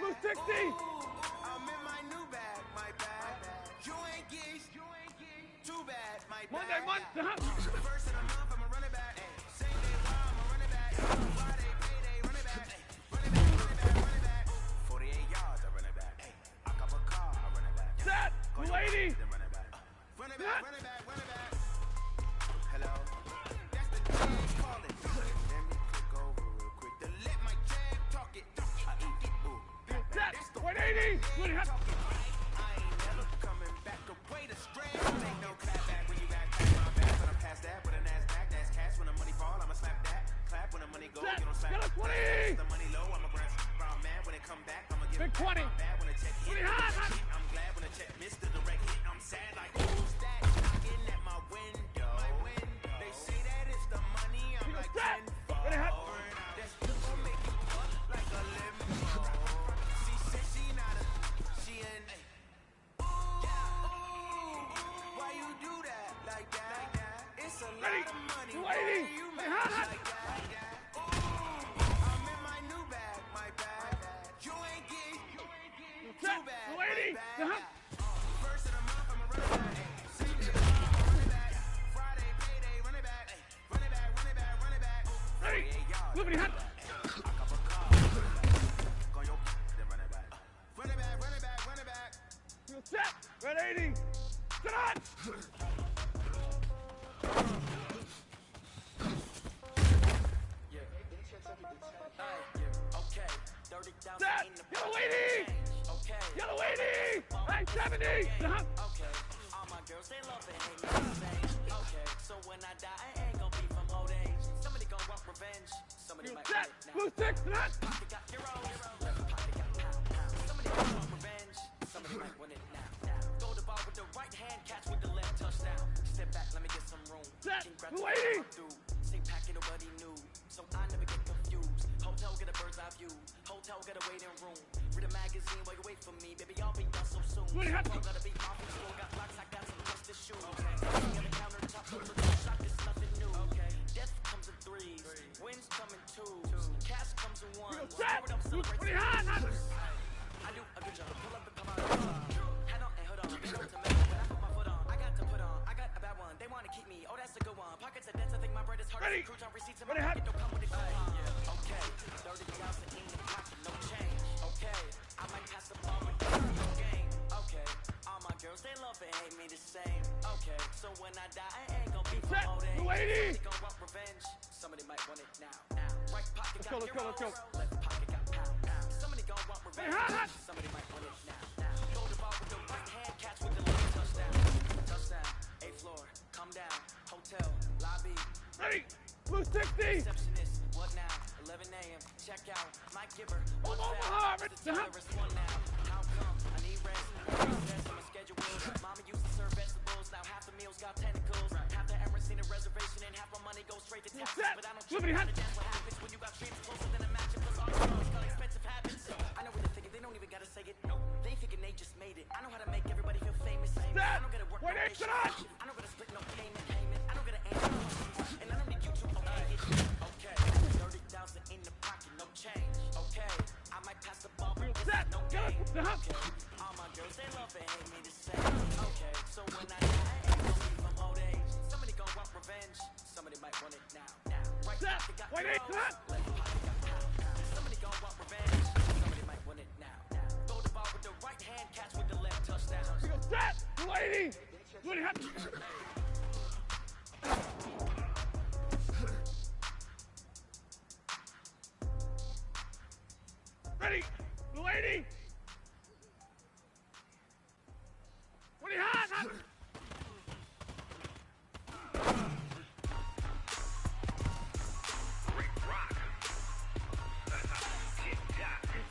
Blue 60. I'm in my new bag, my bag. You ain't geese, too bad, my bad. Monday. First of the month, I'ma run it back. Same day, wild, I'ma run it back. Friday, payday, run it back. Run it back. 48 yards, I run it back. I cop a car, I run it back. Set. Blue 80. Then run it back. Run it back. Hello. That's the jam calling. Let me click over real quick to let my jam talk it. I eat it. Ooh. Set. 180. Good hot. I ain't never coming back. The way to spread. Ain't no clap back when you got clap my back. When I'm past that with a NASDAQ, that's cash. When the money fall, I'ma slap that. Clap when the money go, Set. you don't slap. Get up 20. The money low, I'ma grab brown man. When it come back, I'ma give Big it 20. bad when the check hit. Pretty hot. I'm glad when the check missed the direct hit. I'm sad like who's that knocking at my window? They say that it's the money. I'm like Set. 10 Pretty hot. That's gonna make you up like a limo. She said she not a, she an. Why you do that like that? It's a lot Ready. of money. 280. Why you Hey, mad hot. like that? I'm in my new bag, my bag. You ain't geek, too Set. bad. 280. my Uh-huh. bad. First of the month, I'ma run it back. Same day, run it back. Friday, payday, run it back. Run it back. Ready. 48 yards. Blue hot. I cop a car. Go your then run it back. Run it back. Set. Red 80. Sit on. Okay. 30,000 Set. in the Yellow 80. Okay. Yellow 80. Hey, 70. Uh-huh. Okay, all my girls, they love it, hate me the same. Okay, so when I die, I ain't gon' be from old age. Somebody gon' want revenge. Somebody might Set. want it Blue now. 6. Hot. Pocket got heroes, left pocket got pound. Somebody gon' want revenge. Somebody might want it now. Throw the ball with the right hand, catch with the left touchdown. Step back, let me get some room. Set. Congrats Blue on 80. what I do. Stay packing, nobody knew. So I never get confused. Hotel get a bird's eye view. Hotel get a waiting room. Read a magazine while you wait for me. Baby, I'll be done so soon. Good hot. Gotta be off in school. Got locks, I got some trust issues. Sitting on the countertop, so the shot is nothing new. Death comes in threes. Wins come in twos. Cash comes in ones. Set. What I'm Blue celebrating. 20 hot. I do a good job. Pull up and come out of the car. Head on and hood on. They know to make it when I put my foot on. I got to put on. I got a bad one. They want to keep me. Oh, that's a good one. Pockets are dense. I think my bread is hard. Ready. Cruise on receipts in my Ready, hot. pocket. Don't come with a coupon. Okay. 30,000 in the pocket. No change. Okay. I might pass the ball with no game. Okay. All my girls, they love it. Hate me the same. Okay. So when I die, I ain't gon' be from Set. old age. Blue 80. Somebody gon' want revenge. Somebody might want it now. Right pocket got Let's go. heroes. Left pocket got pound. Somebody gon' want Hey, revenge. hot. Somebody might want it now. Throw the ball with the right hand, catch with the left touchdown. Touchdown, 8th floor, come down, hotel, lobby. Ready. Blue 60. Receptionist, what now? 11 a.m. Check out, my giver. Oh, One Omaha, foul, Rich, the terrorist one now. How come? I need rest. Rest on my schedule. Mama used to serve vegetables. Now half the meals got tentacles. Half the Emirates need a reservation and half my money goes straight to taxes. Set. But I don't Liberty trip hot. out. That's what happens when you got dreams closer than a match. And plus all the songs got expensive habits. I know what they're thinking. They don't even gotta say it. Nope. They thinking they just made it. I know how to make everybody feel famous. I Set. don't gotta work no 180. Sit on. I don't gotta split no payment. I don't gotta answer no questions. And I don't need you to okay it. Okay. 30,000 in the pocket, no change. Okay. I might pass the ball, but this Set. is no Get game. up. Uh-huh. Okay. All my girls, they love it, hate me the same. Okay. So when I die, I ain't gon' be from old age. Somebody gon' want revenge. Somebody might want it now. Right Set. pocket got 180. heroes. Hot. Left pocket got pound. Somebody gon' want revenge. Somebody might want it now. Throw the ball with the right hand, catch with the left touchdown. Set. Blue 80. Blue hot. Ready. Blue 80. 20 hot.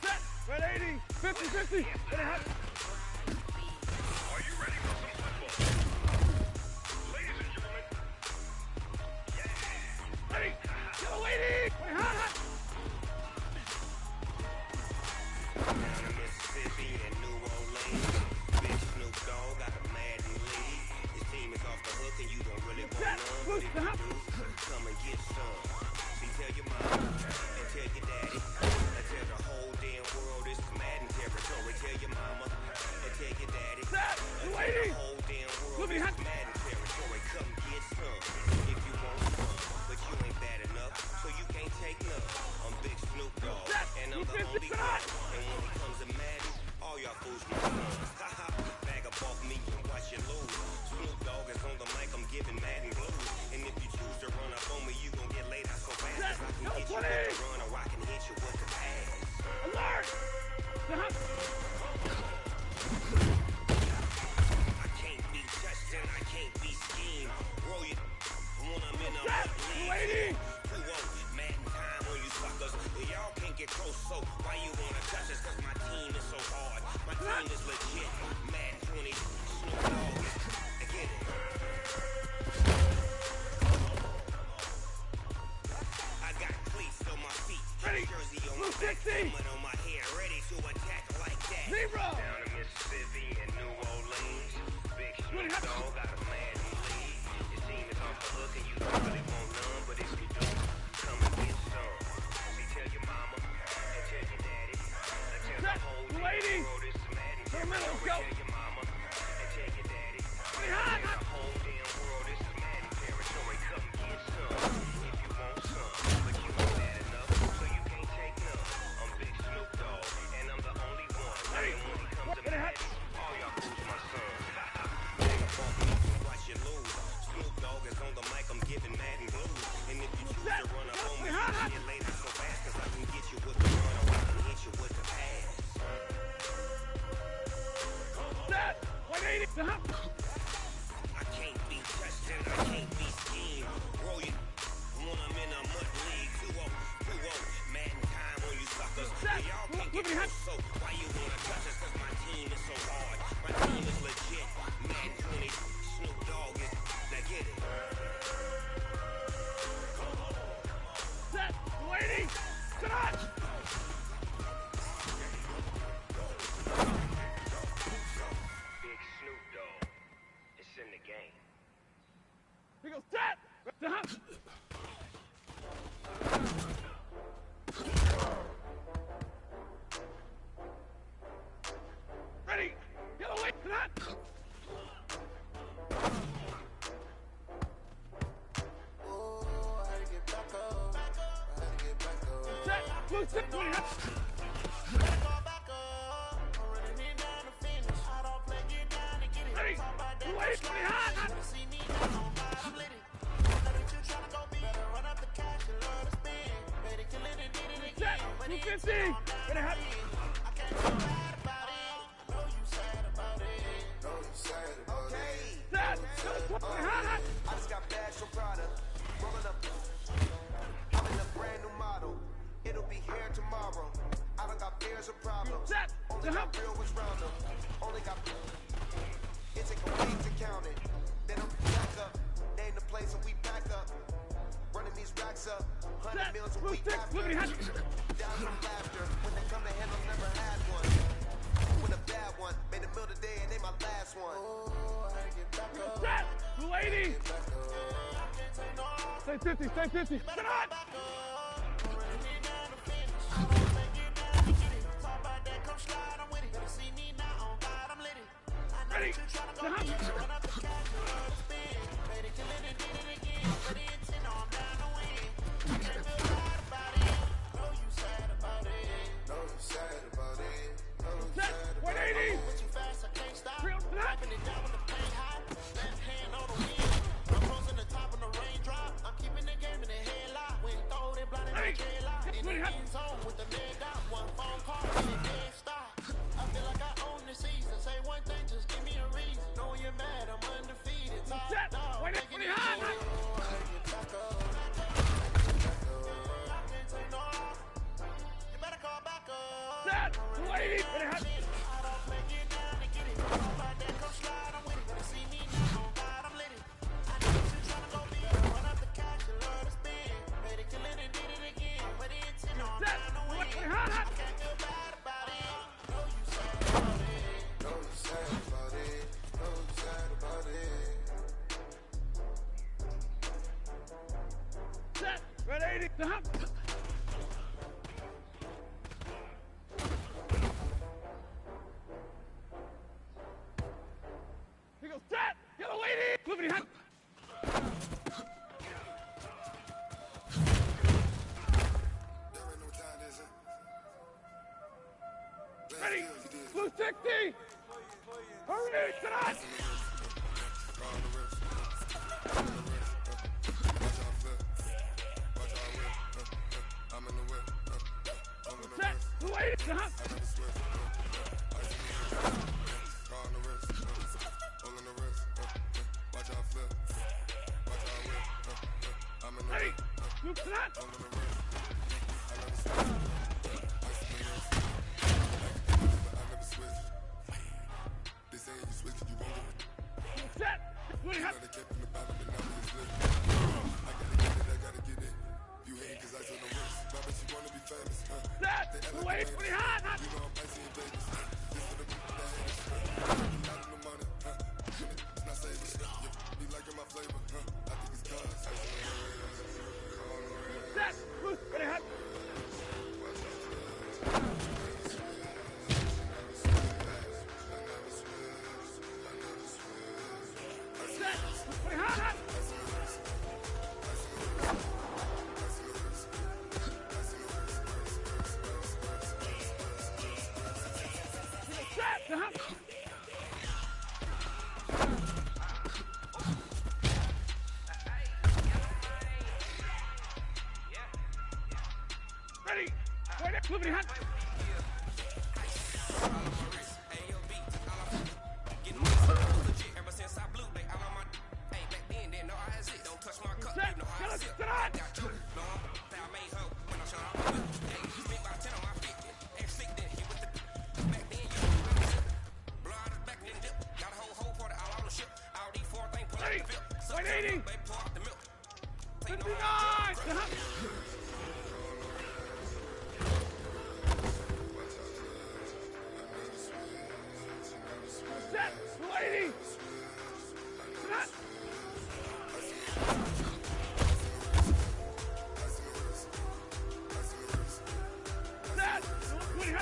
Set. Red 80. 50-50. Ready hot. Are you ready for some football? Ladies and gentlemen, Ready. Yellow 80. 20 hot. Down in Mississippi and New Orleans, Big Snoop Dogg got a Madden league. His team is off the hook and you don't really want none. But if you do, come and get some. See, tell your mom and tell your daddy and tell the whole damn world it's Madden take none. I'm Big Snoop Dogg, and I'm the only one. And when it comes to Madden, all y'all fools my sons. Haha, bag up off me and watch you lose. Snoop Dogg is on the mic, I'm giving Madden blues. And if you choose to run up on me, you gon' get laid out so fast. Cause I can get you with the run, or I can hit you with the pass. Alert! I can't be touched and I can't be schemed. Roll you when I'm in a mud league. 2-0, Madden time on you suckers. Y'all can't get close, so why you wanna touch us? Cause my team is so hard. My team is legit. Madden 20, Snoop Dogg. I get it. I got cleats on my feet. Ready. Jersey on my back, helmet on my head, ready to attack like that. Zero. Down in Mississippi and New Orleans, Big Snoop Dogg got a Madden lead. Your team is off the hook and you don't really want none, but if you do, come and get some. See, tell your mama and tell your daddy, and tell the whole lady. damn world it's Madden. Go middle, go. Tell your mama and tell your daddy, and tell the whole damn world it's Madden territory. Come and get some if you want some, but you ain't bad enough, so you can't take none. I'm Big Snoop Dogg, and I'm the only one. And when it comes to Madden, all y'all fools my sons. Bag up off me and watch you lose. Snoop Dogg is on the mic, I'm giving Madden blues. And if you choose to run up on me, you can get laid out so fast, cause I can get you with the run, or I can hit you with the pass. Set. 180. I can't be touched and I can't be schemed. Roll you when I'm in a mud league. 2-0, Madden time on you suckers. Y'all can't get close, so why you wanna touch us? Cause my team is so hard. My team is legit. Madden 20, Snoop Dogg is. Now get it. Set. 180. Shot. Big Snoop Dogg. It's in the game. He goes, set. Ready. Get away. Set. Set. Blue set. 20. Ready. 280. 20 hot. Set. 250. Ready hot. Set. 20 hot. I just got bags from Prada. Rolling up. I'm in a brand new model. It'll be here tomorrow. I don't got fears or problems. Set. Only got real ones round them. Only got. It take a week to count it. Then I'm back up. Name the place and we back up. Running these racks up. 100 meals a week after. Down from laughter. When they come to handle, never had one. When a bad one. Made a meal today and they my last one. Set. 280. Stay 50. Stay 50. Get on. Ready. Set. 180. Real set. Ready. Get 20 hot. Set. 180 hot. Set. 280. Ready hot. Set. 180 hot. Set. 180. Hot. tonight. Set. 280. Ready. Move tonight. Set. 280. Set. 280. Hot. Set. Move. Ready. Hot. Set. 280. Hot. Set. Hot. Ready. Wait. Move it. Hot. Set. Kill us tonight. Ready. 180. 59. Set. 280. Tonight. Set. 220.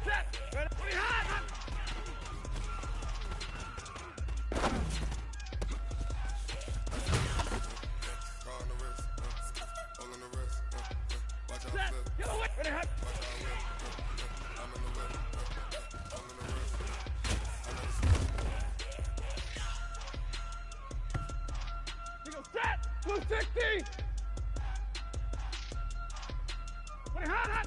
Set. 20 hot. Set. Get away. Ready. Hot. You go set. 260. 20 hot.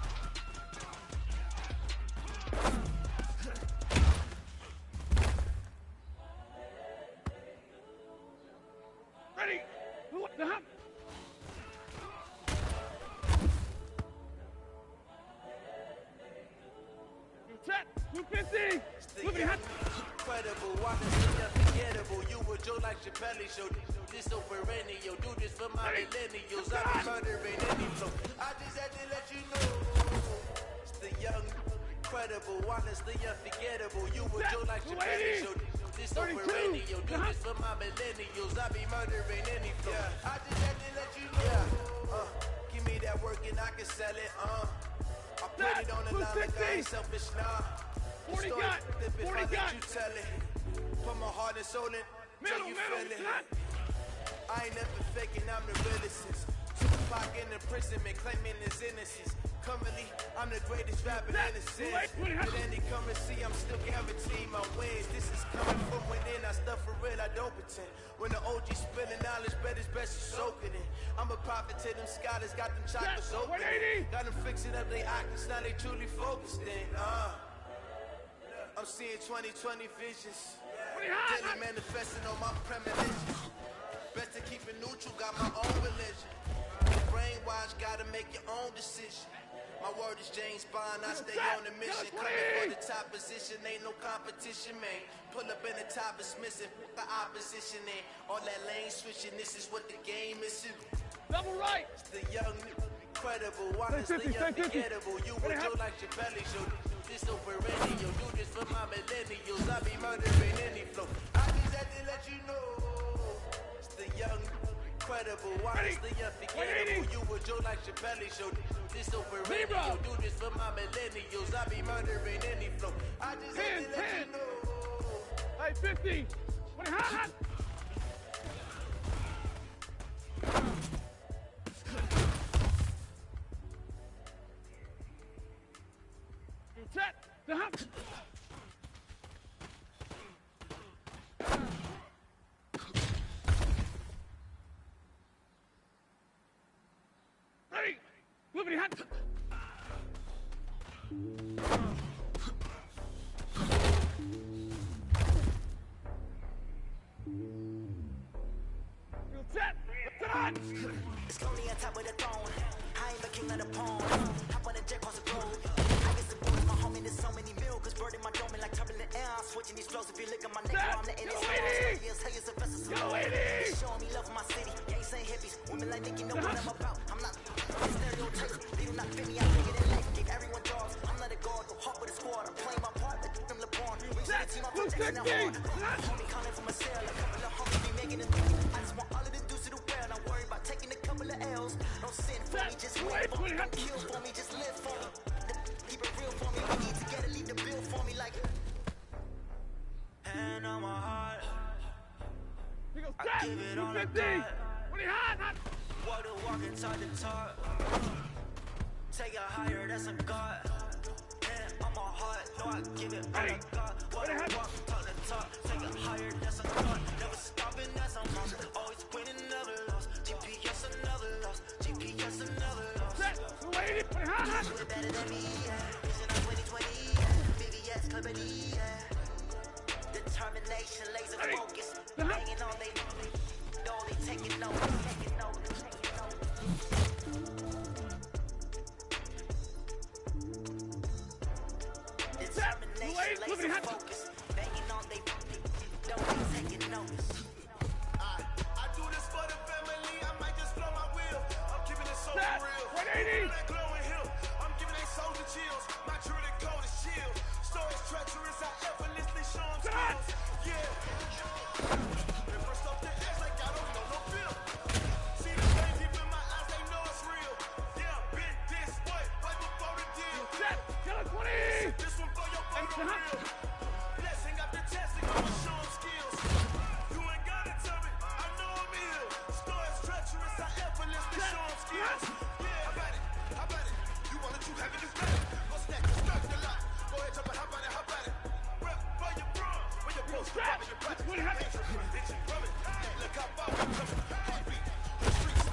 Ready. What the hell? Set. 250. Move it. Hot. Incredible, honestly unforgettable. You were Joe like Chappelle show. This so perennial. Do this for my millennials. I be murdering any flow. I just had to let you know. It's the young, incredible, honestly unforgettable. You were Joe like Chappelle show. This so perennial. Do this for my millennials. I be murdering any flow. I just had to let you know. Give me that work and I can sell it. I put it on the line like I ain't selfish, nah. 40 got. 40 got. You tell it. Put my heart and soul in. Middle. You feel it. Set. I ain't never faking, I'm the realest. Tupac in imprisonment, claiming his innocence. Currently, I'm the greatest rapper in the sense. With any currency, I'm still guaranteed my wins. This is coming from within, I stuff for real, I don't pretend. When the OG spilling knowledge, bet it's best you soak it in. I'm a prophet to them scholars, got them chakras open. Got them fixing up their octaves, now they truly focused in. I'm seeing 2020 visions. Daily manifesting on my premonitions. Best to keep it neutral, got my own religion. Brainwash, gotta make your own decision. My word is James Bond, I stay on the mission. Coming for the top position, ain't no competition, man. Pull up in the top is missing, put the opposition in. All that lane switching, this is what the game is. Double right. It's the young, incredible, honestly unforgettable. You were Joe like Chappelle show. This over radio, do this for my millennials. I be murdering any flow. I just had to let you know. It's the young, incredible, honestly unforgettable. You were Joe like Chappelle show. This over radio, do this for my millennials. I be murdering any flow. I just had to let you know. Hey, 50. What hot? Moving hot. Real set. Let's on. It's lonely on top of the throne. I ain't the king of the pawn. Hop on the jet across the globe. I get the boost, my homie, there's so many mil. Cause bird in my dome like turbulent air. I'm switching these flows. If you look at my neck, I'm letting it slow. Years, hey, it's a vessel. Showing me love for my city. Gang saying hippies. Women like Nicky know what I'm about. I'm not stereotypes. They do not fit me. I take it in life. Give everyone dogs. I'm not a god. Go hard with a squad. I'm playing my part. Let them LeBron. Reach to the team. I'm protecting the horn. Homie calling from a cell. A couple of homies be making it. I just want all of the dudes to do well. Don't worry about taking a couple of L's. Don't sin for me, just wait for me. Don't kill for me, just live for me. Keep it real for me. We need to get it, leave the bill for me like. Hand on my heart. I give it all I got. Walk the walk inside the talk. Take it higher, that's a God. Hand on my heart, no, I give it all I got. Walk the walk, talk the talk. Take it higher, that's a God. Never stopping, that's a monster. Always winning, never lost. GPS another loss. GPS another loss. Do it better than me, yeah. Vision on 2020, yeah. VVS, Clippity, yeah. Determination, laser focus. Hanging on, they know they taking over. Taking over, taking over. Determination, laser focus. Banging on, they know they taking notice. I do this for the family. I might just blow my wheel. I'm keeping it so real. 180. That glowing hill. I'm giving they souls the chills. My true to code is chill. Stories treacherous. I effortlessly show them skills. Yeah. They burst off the edge like I don't know no feel. See the pain deep in my eyes. They know it's real. Yeah, been this way. Way before the deal. Set. Kill it, 20. This one for your photo real. Blessing after testing. I'ma show them skills. You ain't gotta tell me. I know I'm ill. Stories treacherous. I effortlessly show them skills. Yeah, how about it? How about it? You want it, you have it, it's better. Go stack, start the lot. Go ahead, jump it, how about it? How about it? Rep where you from, where you post, where you practice. Bitch, from it. Look how far we coming. Heartbeat, the streets.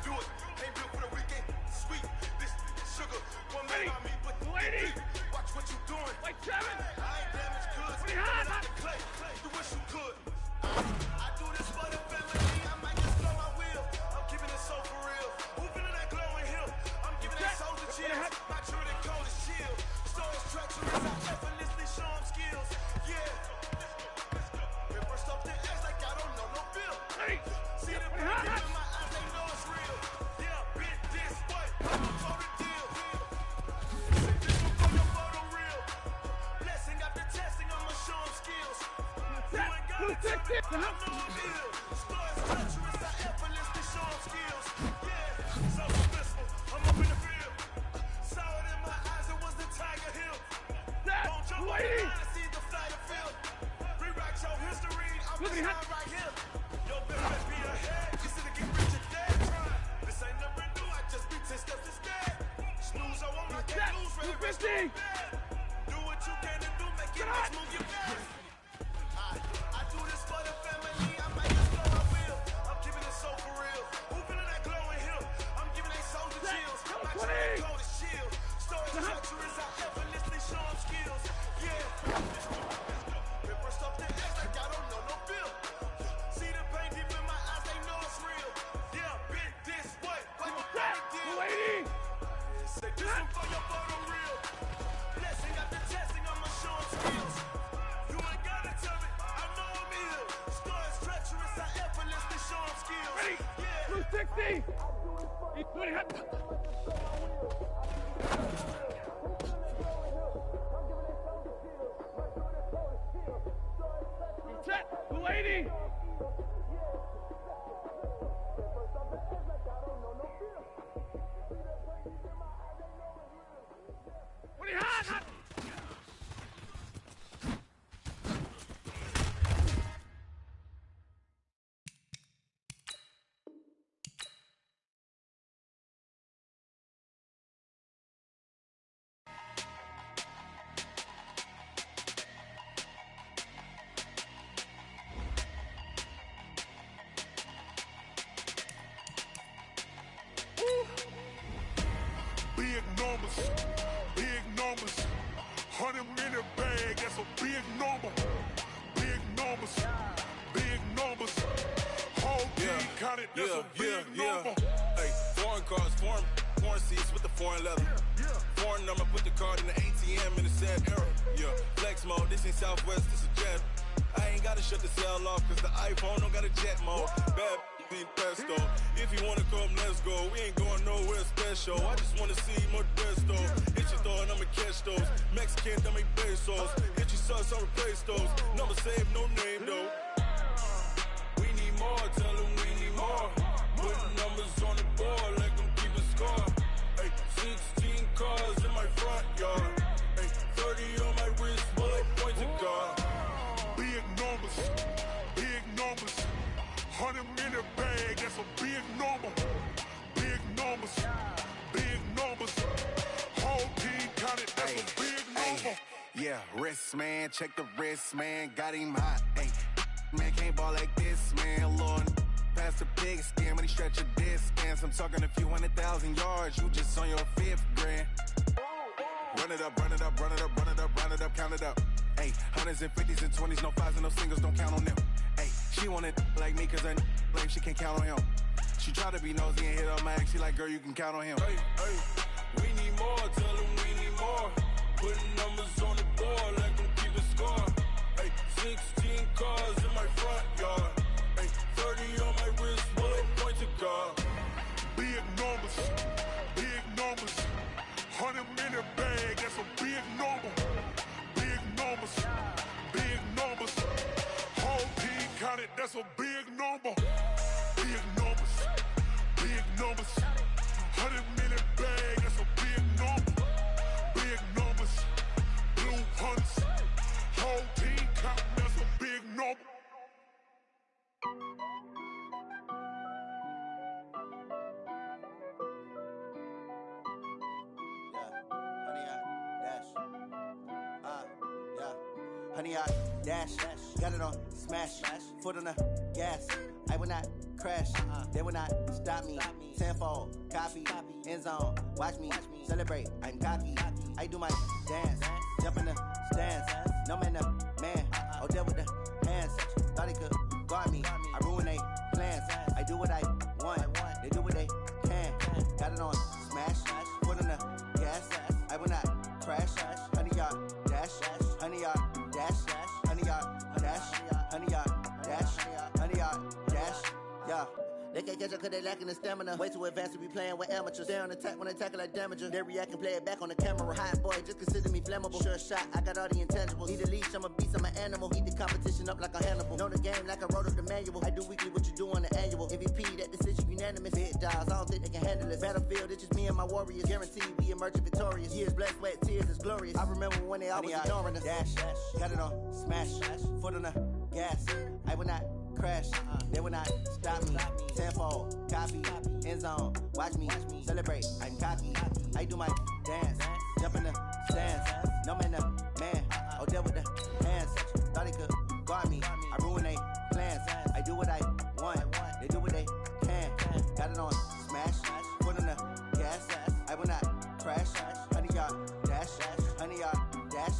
Do it. Ain't built for the weekend. Sweet. This sugar. One man on me, but deep. Watch what you doing. Like 7. I ain't damaged goods. Pretty Coming hot. out the clay. Do what you could. I do this for the family. I might just blow my wheel. I'm keeping it so for real. Moving to that glowing hill. I'm giving that soul the chills. My true to code is chill. Stories treacherous. I effortlessly show them skills. Yeah. They burst off the edge like I don't know no feel. See the pain deep in my eyes. They know it's real. Yeah, been this way. I'm before the deal. This one for your photo real. Blessing after testing. I'ma show them skills. You ain't gotta tell me. I know I'm ill. Stories treacherous. I effortlessly show them skills. Yeah, so blissful. I'm up in the field. Saw it in my eyes. It was the Tiger Hill. Don't jump on the line and see the flight of field. Rewrite your history. I'm the star right here. Your best bet be ahead. You said to get rich or dead. Try. This ain't nothing new. I just be 10 steps instead. Snooze, I won't like that lose. Ready, rest, go to bed. Do what you can and do. Make it next move your best. I do this for the family. I might just blow my wheel. I'm keeping it so for real. Moving to that glowing hill. I'm giving they souls the chills. My true to code is chill. Stories treacherous. I effortlessly show them skills. Yeah. They burst off the edge like I don't know no feel. See the pain deep in my eyes. They know it's real. Yeah, been this way. Way before the deal. Say this one for your photo real. Blessing after testing. I'ma show them skills. You ain't gotta tell me. I know I'm ill. Stories treacherous. I effortlessly show them skills. Yeah. Blue 60. He's pretty hot. Set. Blue 80. Pretty hot. Woo! counted, that's a big number. Hey, foreign cars, foreign seats with the foreign leather. Foreign number, put the card in the ATM in the sad era. Yeah, flex mode, this ain't Southwest, this a jet. I ain't gotta shut the cell off, cause the iPhone don't got a jet mode. Bad ain't pesto. If you wanna come, let's go. We ain't going nowhere special. I just wanna see more Modesto. Hit your thought, I'ma catch those. Mexican, dummy pesos. Hit your sauce, I'll replace those. Number save, no name though. We need more, tell them we need more. Putting numbers on the board, like them keep a score. Hey, 16 cars in my front yard. Hey, 30 on my wrist, bullet point to God. Big numbers, big numbers. 100 in the bag, that's a big number. Big numbers, big numbers. Whole team counted, that's a big number. Yeah, wrist man, check the wrist man, got him hot. Hey, man can't ball like this, man. Lord, past the pig skin, but he stretch a distance. I'm talking a few 100,000 yards, you just on your 5th grand. Run it up, run it up, run it up, run it up, run it up, count it up. Hey, 100s and 50s and 20s, no 5s and no singles, don't count on them. Hey, she want it like me, cause her like she can't count on him. She try to be nosy and hit up my ex, she like, girl, you can count on him. Hey, hey, we need more, tell them we need more. Putting numbers on the board, like them keep a score. Hey, 16 cars in my front yard. Hey, 30 on my wrist, bullet point to God. Big numbers, big numbers. 100 in the bag, that's a big number. Big numbers, big numbers. Whole team counted, that's a big number. Big numbers, big numbers. 100 in the bag, that's a big number. Big numbers, blue hunts. Whole team counting, that's a big number. Honey, I dash, got it on smash, foot on the gas. I will not crash, they will not stop me. Tenfold, copy, end zone, watch me celebrate. I'm cocky, I do my dance, jump in the stands. No man, the man, oh, deal with the hands. Thought he could guard me, I ruin they plans. I do what I want, they do what they can. Got it on smash, foot on the gas. I will not crash, honey, y'all dash, honey, y'all dash, honey, y'all dash, honey, y'all dash, honey, y'all dash, yeah. They can't catch up cause they lacking the stamina. Way too advanced to be playing with amateurs. They on attack when they tackle like damager. They react and play it back on the camera. Hot boy, just consider me flammable. Sure shot, I got all the intangibles. Need a leash, I'm a beast, I'm an animal. Eat the competition up like a Hannibal. Know the game like I wrote up the manual. I do weekly what you do on the annual. MVP, that decision unanimous. Big dials, I don't think they can handle it. Battlefield, it's just me and my warriors. Guaranteed we emerging victorious. Years, blood, sweat, tears, it's glorious. I remember when they always ignoring us. Dash, got it on smash, foot on the gas. I will not crash, they will not stop me. Tenfold, copy, end zone, watch me celebrate. I'm cocky, I do my dance, jump in the stands. No man, the man, oh, deal with the hands. Thought he could guard me, I ruin they plans. I do what I want, they do what they can. Got it on smash, foot on the gas. I will not crash, honey, y'all dash, honey, y'all dash,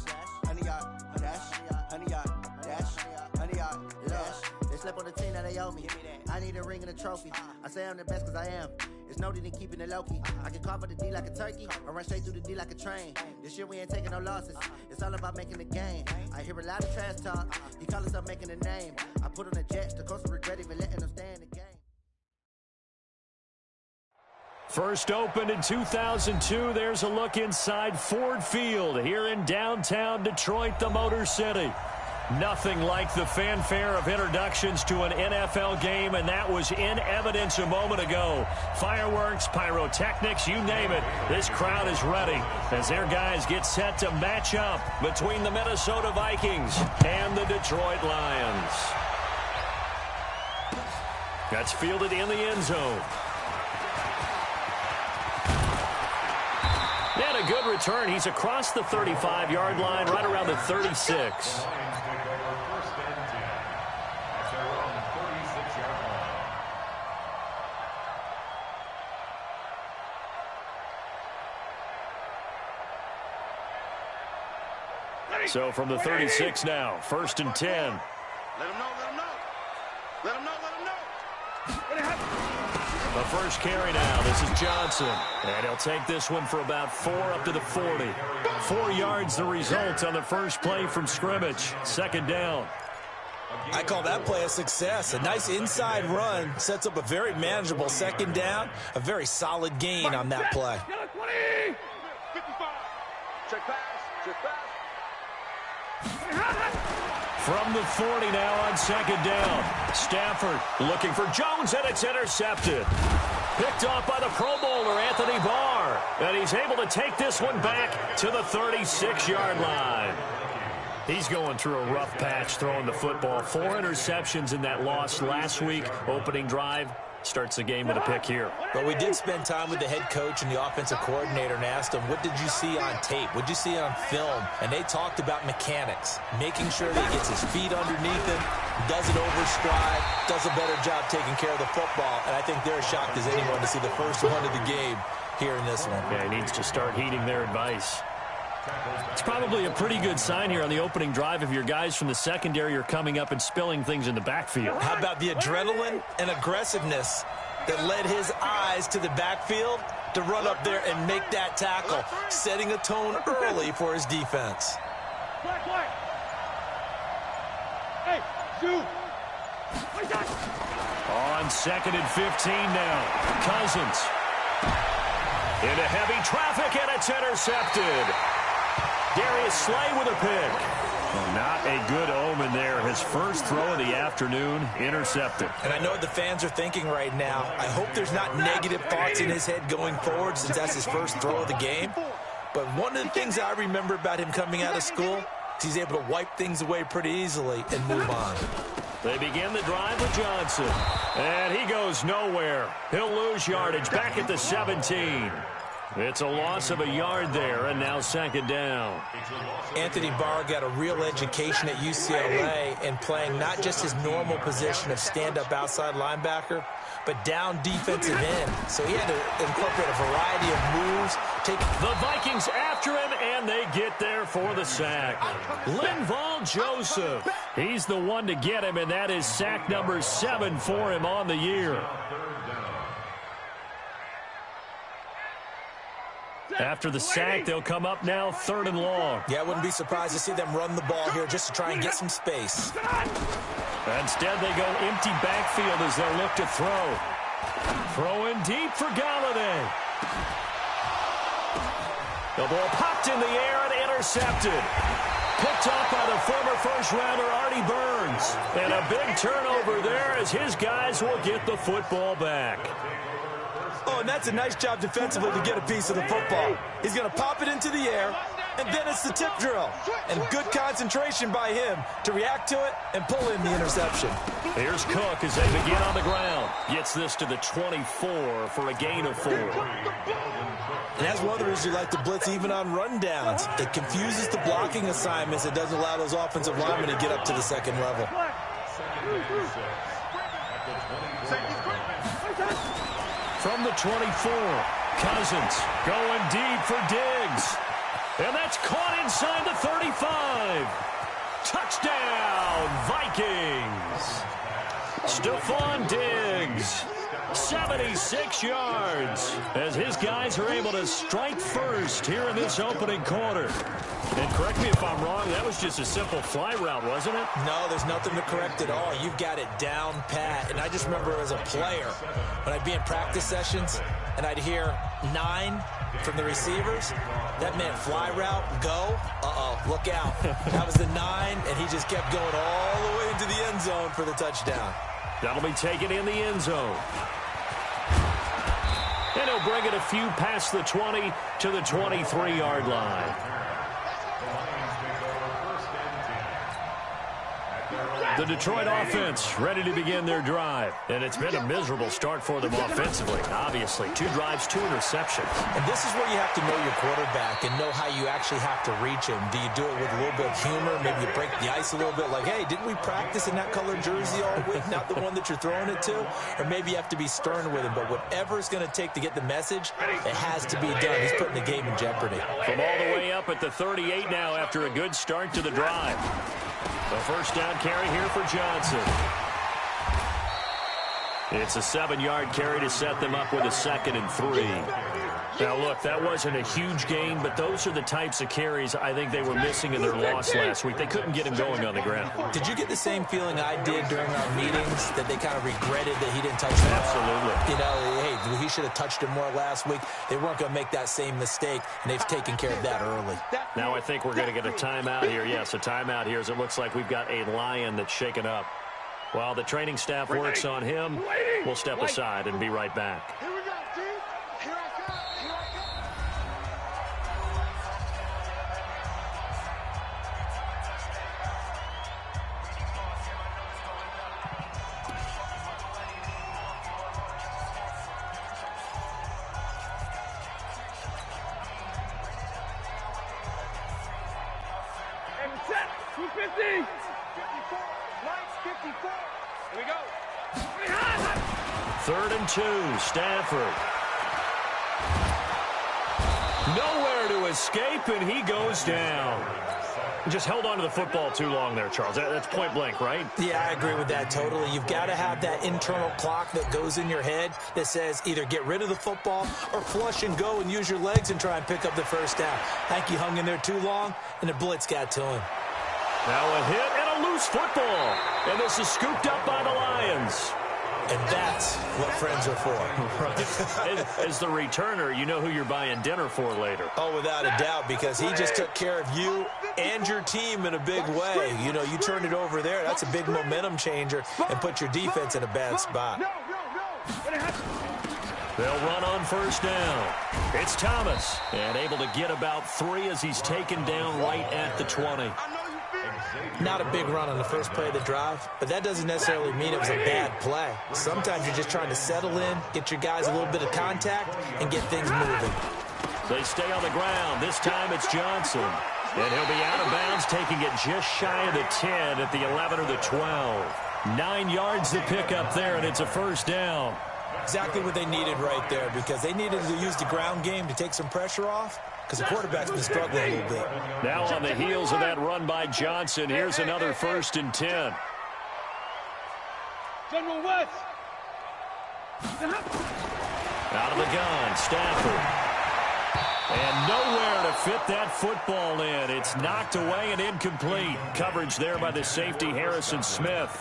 honey, y'all dash, honey, y'all dash, honey, y'all dash. They slept on the team that they owe me. I need a ring and a trophy. I say I'm the best cause I am. It's no need in keeping it low-key. I can carve for the D like a turkey, or run straight through the D like a train. This year we ain't taking no losses. It's all about making the game. I hear a lot of trash talk. He call himself making a name. I put on the Jets, the coach will regret even letting them stay in the game. First opened in 2002. There's a look inside Ford Field here in downtown Detroit, the Motor City. Nothing like the fanfare of introductions to an NFL game, and that was in evidence a moment ago. Fireworks, pyrotechnics, you name it. This crowd is ready as their guys get set to match up between the Minnesota Vikings and the Detroit Lions. That's fielded in the end zone. And a good return. He's across the 35-yard line, right around the 36. So from the 36 now, 1st and 10. Let him know, let him know. Let him know, let him know. The first carry now. This is Johnson. And he'll take this one for about 4 up to the 40. 4 yards the result on the first play from scrimmage. Second down. I call that play a success. A nice inside run sets up a very manageable second down. A very solid gain on that play. From the 40 now on second down. Stafford looking for Jones, and it's intercepted. Picked off by the Pro Bowler, Anthony Barr. And he's able to take this one back to the 36-yard line. He's going through a rough patch throwing the football. 4 interceptions in that loss last week. Opening drive. Starts the game with a pick here. But we did spend time with the head coach and the offensive coordinator and asked them, what did you see on tape? What did you see on film? And they talked about mechanics, making sure that he gets his feet underneath him, doesn't overstride, does a better job taking care of the football. And I think they're as shocked as anyone to see the first one of the game here in this one. Yeah, he needs to start heeding their advice. It's probably a pretty good sign here on the opening drive if your guys from the secondary are coming up and spilling things in the backfield. How about the adrenaline and aggressiveness that led his eyes to the backfield to run up there and make that tackle, setting a tone early for his defense. Hey, shoot! On 2nd and 15 now. Cousins. Into heavy traffic, and it's intercepted. Darius Slay with a pick. Well, not a good omen there. His first throw of the afternoon, intercepted. And I know what the fans are thinking right now. I hope there's not negative thoughts in his head going forward since that's his first throw of the game. But one of the things I remember about him coming out of school is he's able to wipe things away pretty easily and move on. They begin the drive with Johnson. And he goes nowhere. He'll lose yardage back at the 17. It's a loss of a yard there, and now second down. Anthony Barr got a real education at UCLA in playing not just his normal position of stand-up outside linebacker, but down defensive end. So he had to incorporate a variety of moves. The Vikings after him, and they get there for the sack. Linval Joseph. He's the one to get him, and that is sack number 7 for him on the year. After the sack, they'll come up now 3rd and long. Yeah, I wouldn't be surprised to see them run the ball here just to try and get some space. Instead, they go empty backfield as they look to throw. Throwing deep for Galladay. The ball popped in the air and intercepted. Picked off by the former first-rounder Artie Burns. And a big turnover there as his guys will get the football back. Oh, and that's a nice job defensively to get a piece of the football. He's going to pop it into the air, and then it's the tip drill. And good concentration by him to react to it and pull in the interception. Here's Cook as they begin on the ground. Gets this to the 24 for a gain of 4. And that's one of the reasons you like to blitz even on rundowns. It confuses the blocking assignments. It doesn't allow those offensive linemen to get up to the second level. From the 24, Cousins going deep for Diggs. And that's caught inside the 35. Touchdown, Vikings. Stephon Diggs, 76 yards, as his guys are able to strike first here in this opening quarter. And correct me if I'm wrong, that was just a simple fly route, wasn't it? No, there's nothing to correct at all. You've got it down pat. And I just remember as a player, when I'd be in practice sessions and I'd hear 9 from the receivers, that meant fly route, go, look out. That was the 9, and he just kept going all the way into the end zone for the touchdown. That'll be taken in the end zone. And he'll bring it a few past the 20 to the 23-yard line. The Detroit offense ready to begin their drive. And it's been a miserable start for them offensively. Obviously, 2 drives, 2 interceptions. And this is where you have to know your quarterback and know how you actually have to reach him. Do you do it with a little bit of humor? Maybe you break the ice a little bit like, hey, didn't we practice in that colored jersey all week? Not the one that you're throwing it to? Or maybe you have to be stern with him. But whatever it's going to take to get the message, it has to be done. He's putting the game in jeopardy. From all the way up at the 38 now after a good start to the drive. The first down carry here for Johnson. It's a 7-yard carry to set them up with a 2nd and 3. Now, look, that wasn't a huge gain, but those are the types of carries I think they were missing in their loss last week. They couldn't get him going on the ground. Did you get the same feeling I did during our meetings, that they kind of regretted that he didn't touch the ball? Absolutely. You know, hey, he should have touched him more last week. They weren't going to make that same mistake, and they've taken care of that early. Now I think we're going to get a timeout here. Yes, a timeout here, as it looks like we've got a Lion that's shaken up. While the training staff works on him, we'll step aside and be right back. Here we go, team. Here I come. Here I come. And set. 250. 54. Lights 54. Here we go. 3rd and 2, Stafford. Nowhere to escape, and he goes down. Just held on to the football too long there, Charles. That's point blank, right? Yeah, I agree with that totally. You've got to have that internal clock that goes in your head that says either get rid of the football or flush and go and use your legs and try and pick up the first down. I think he hung in there too long, and the blitz got to him. Now a hit and a loose football. And this is scooped up by the Lions. And that's what friends are for. Right. As the returner, you know who you're buying dinner for later. Oh, without a doubt, because he just took care of you and your team in a big way. You know, you turned it over there. That's a big momentum changer and put your defense in a bad spot. They'll run on 1st down. It's Thomas, and able to get about 3 as he's taken down right at the 20. Not a big run on the first play of the drive, but that doesn't necessarily mean it was a bad play. Sometimes you're just trying to settle in, get your guys a little bit of contact, and get things moving. They stay on the ground. This time it's Johnson. And he'll be out of bounds, taking it just shy of the 10 at the 11 or the 12. 9 yards to pick up there, and it's a 1st down. Exactly what they needed right there, because they needed to use the ground game to take some pressure off, because the quarterback's been struggling a little bit. Now on the heels of that run by Johnson, here's another 1st and 10. General West. Out of the gun, Stafford. And nowhere to fit that football in. It's knocked away and incomplete. Coverage there by the safety, Harrison Smith.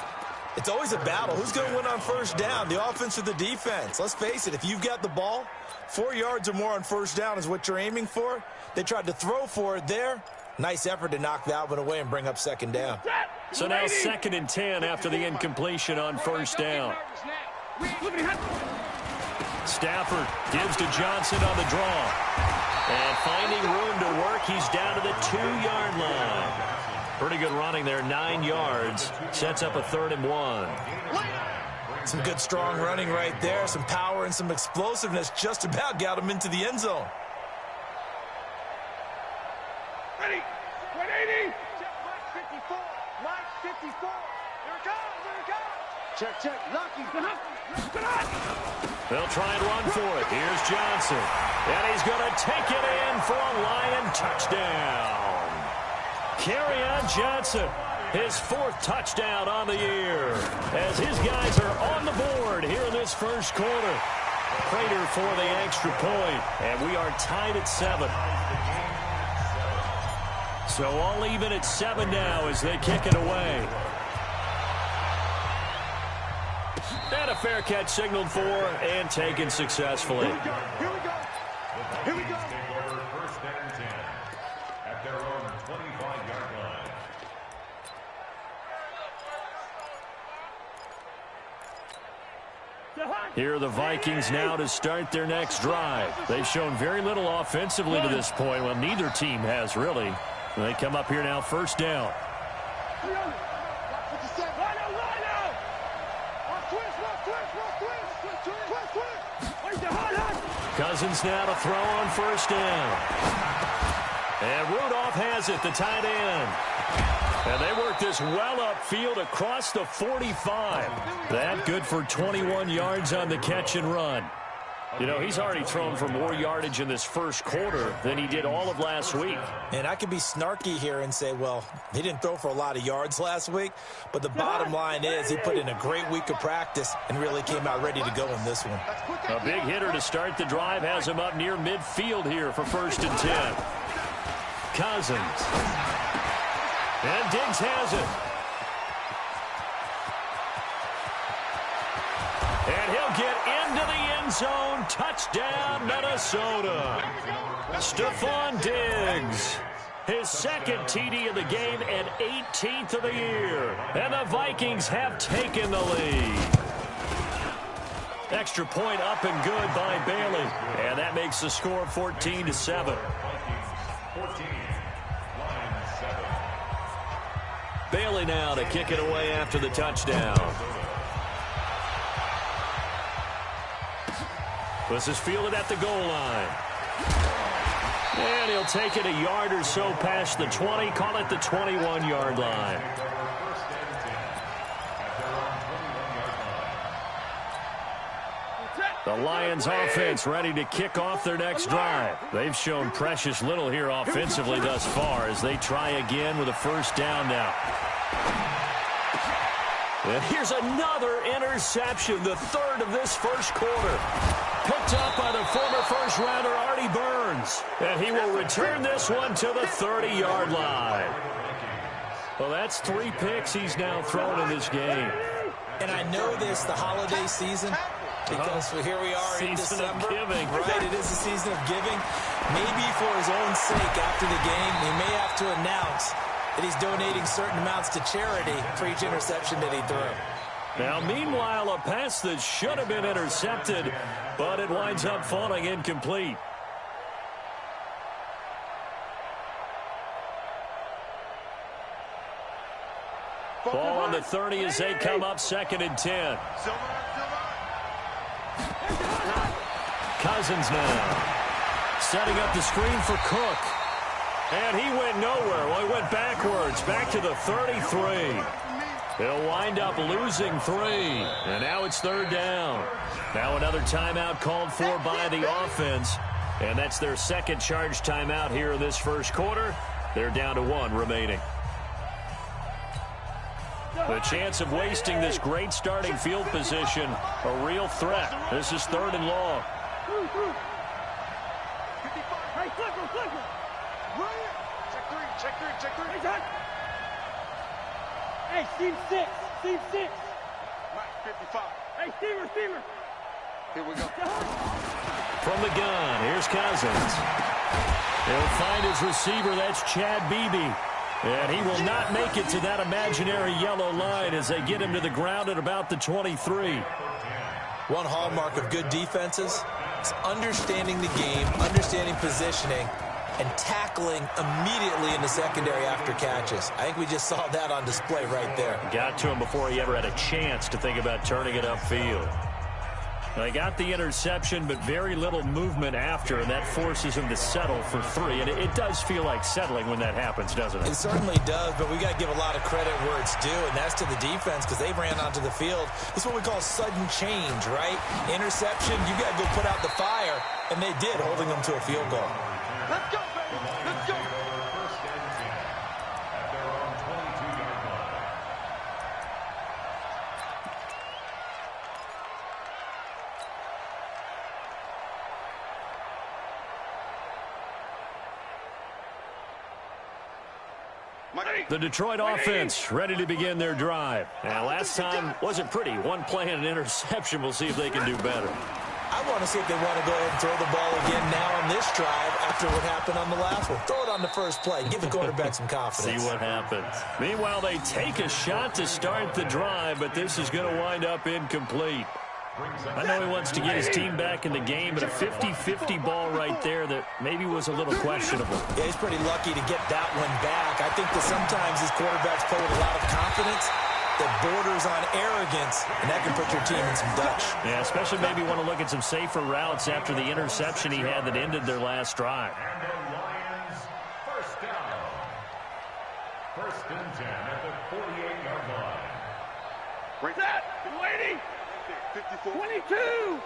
It's always a battle. Who's going to win on 1st down, the offense or the defense? Let's face it, if you've got the ball, 4 yards or more on 1st down is what you're aiming for. They tried to throw for it there. Nice effort to knock that one away and bring up 2nd down. So now 2nd and 10 after the incompletion on 1st down. Stafford gives to Johnson on the draw. And finding room to work, he's down to the 2-yard line. Pretty good running there, 9 yards. Sets up a 3rd and 1. Some good, strong running right there. Some power and some explosiveness just about got him into the end zone. Ready. 180. Check, Mike 54. Mike 54. Here it comes. Here it comes. Check. Lucky. They'll try and run for it. Here's Johnson. And he's going to take it in for a Lion touchdown. Kerryon Johnson, his 4th touchdown on the year, as his guys are on the board here in this 1st quarter. Prater for the extra point, and we are tied at 7. So all even at 7 now as they kick it away. And a fair catch signaled for and taken successfully. Here we go. First and 10 at their own 25-yard line. Here are the Vikings now to start their next drive. They've shown very little offensively to this point. Well, neither team has really. They come up here now, 1st down. Cousins now to throw on 1st down. And Rudolph has it, the tight end. And they work this well upfield across the 45. That good for 21 yards on the catch and run. You know, he's already thrown for more yardage in this first quarter than he did all of last week. And I could be snarky here and say, well, he didn't throw for a lot of yards last week, but the bottom line is he put in a great week of practice and really came out ready to go in this one. A big hitter to start the drive has him up near midfield here for 1st and 10. Cousins. And Diggs has it. And he'll get into the end zone. Touchdown, Minnesota. Stephon Diggs. His second TD of the game and 18th of the year. And the Vikings have taken the lead. Extra point up and good by Bailey. And that makes the score 14-7. Bailey now to kick it away after the touchdown. This is fielded at the goal line. And he'll take it a yard or so past the 20. Call it the 21-yard line. The Lions offense ready to kick off their next drive. They've shown precious little here offensively thus far as they try again with a first down now. And here's another interception, the third of this first quarter. Picked up by the former first-rounder Artie Burns. And he will return this one to the 30-yard line. Well, that's 3 picks he's now thrown in this game. And I know this, the holiday season, because here we are in December. Giving. Right, it is the season of giving. Maybe for his own sake after the game, he may have to announce that he's donating certain amounts to charity for each interception that he threw. Now, meanwhile, a pass that should have been intercepted, but it winds up falling incomplete. Ball on the 30 as they come up 2nd and 10. Cousins now setting up the screen for Cook. And he went nowhere. Well, he went backwards, back to the 33. He'll wind up losing 3. And now it's 3rd down. Now another timeout called for by the offense. And that's their second charge timeout here in this first quarter. They're down to 1 remaining. The chance of wasting this great starting field position, a real threat. This is 3rd and long. Hey, clicker. Check 3. Hey, Steve 6. Mike 55. Hey, Steamer. Here we go. From the gun, here's Cousins. He'll find his receiver, that's Chad Beebe. And he will not make it to that imaginary yellow line as they get him to the ground at about the 23. One hallmark of good defenses is understanding the game, understanding positioning, and tackling immediately in the secondary after catches. I think we just saw that on display right there. Got to him before he ever had a chance to think about turning it upfield. They got the interception, but very little movement after, and that forces him to settle for 3. And it does feel like settling when that happens, doesn't it? It certainly does, but we got to give a lot of credit where it's due, and that's to the defense because they ran onto the field. This is what we call sudden change, right? Interception, you got to go put out the fire, and they did, holding them to a field goal. Let's go, baby. Let's go. The Detroit offense ready to begin their drive. Now, last time wasn't pretty. One play and an interception. We'll see if they can do better. I want to see if they want to go ahead and throw the ball again now on this drive after what happened on the last one. Throw it on the first play. Give the quarterback some confidence. See what happens. Meanwhile, they take a shot to start the drive, but this is going to wind up incomplete. I know he wants to get his team back in the game, but a 50-50 ball right there that maybe was a little questionable. Yeah, he's pretty lucky to get that one back. I think that sometimes his quarterbacks play with a lot of confidence that borders on arrogance, and that can put your team in some Dutch. Yeah, especially maybe want to look at some safer routes after the interception he had that ended their last drive. And the Lions, first down. 1st and 10 at the 48-yard line. Where's that? Lady. 54. 22.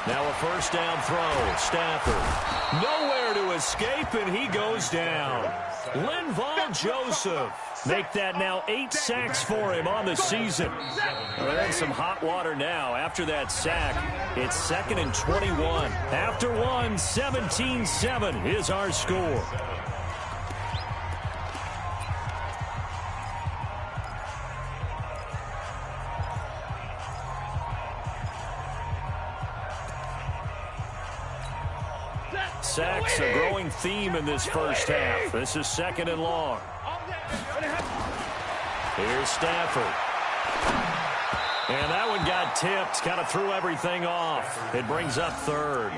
Now a first down throw. Stafford. Nowhere to escape, and he goes down. Linval Joseph. Make that now 8 sacks for him on the season. Well, they're in some hot water now. After that sack, it's 2nd and 21. After one, 17-7 is our score. Sacks a growing theme in this first half. This is 2nd and long. Here's Stafford. And that one got tipped. Kind of threw everything off. It brings up 3rd.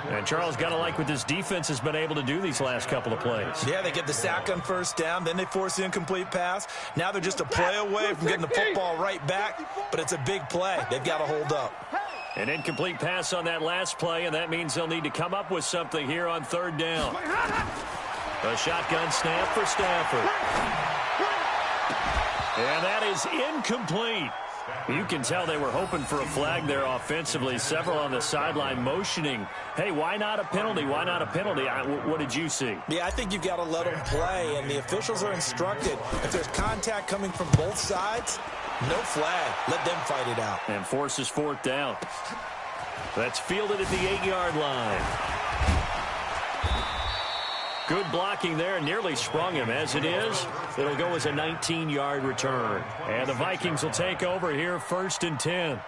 And Charles, got to like what this defense has been able to do these last couple of plays. Yeah, they get the sack on first down. Then they force the incomplete pass. Now they're just a play away from getting the football right back. But it's a big play. They've got to hold up. An incomplete pass on that last play, and that means they'll need to come up with something here on 3rd down. A shotgun snap for Stafford. And that is incomplete. You can tell they were hoping for a flag there offensively. Several on the sideline motioning, hey, why not a penalty? Why not a penalty? What did you see? Yeah, I think you've got to let them play, and the officials are instructed. If there's contact coming from both sides, no flag. Let them fight it out. And forces 4th down. That's fielded at the 8-yard line. Good blocking there. Nearly sprung him. As it is, it'll go as a 19-yard return. And the Vikings will take over here 1st and 10.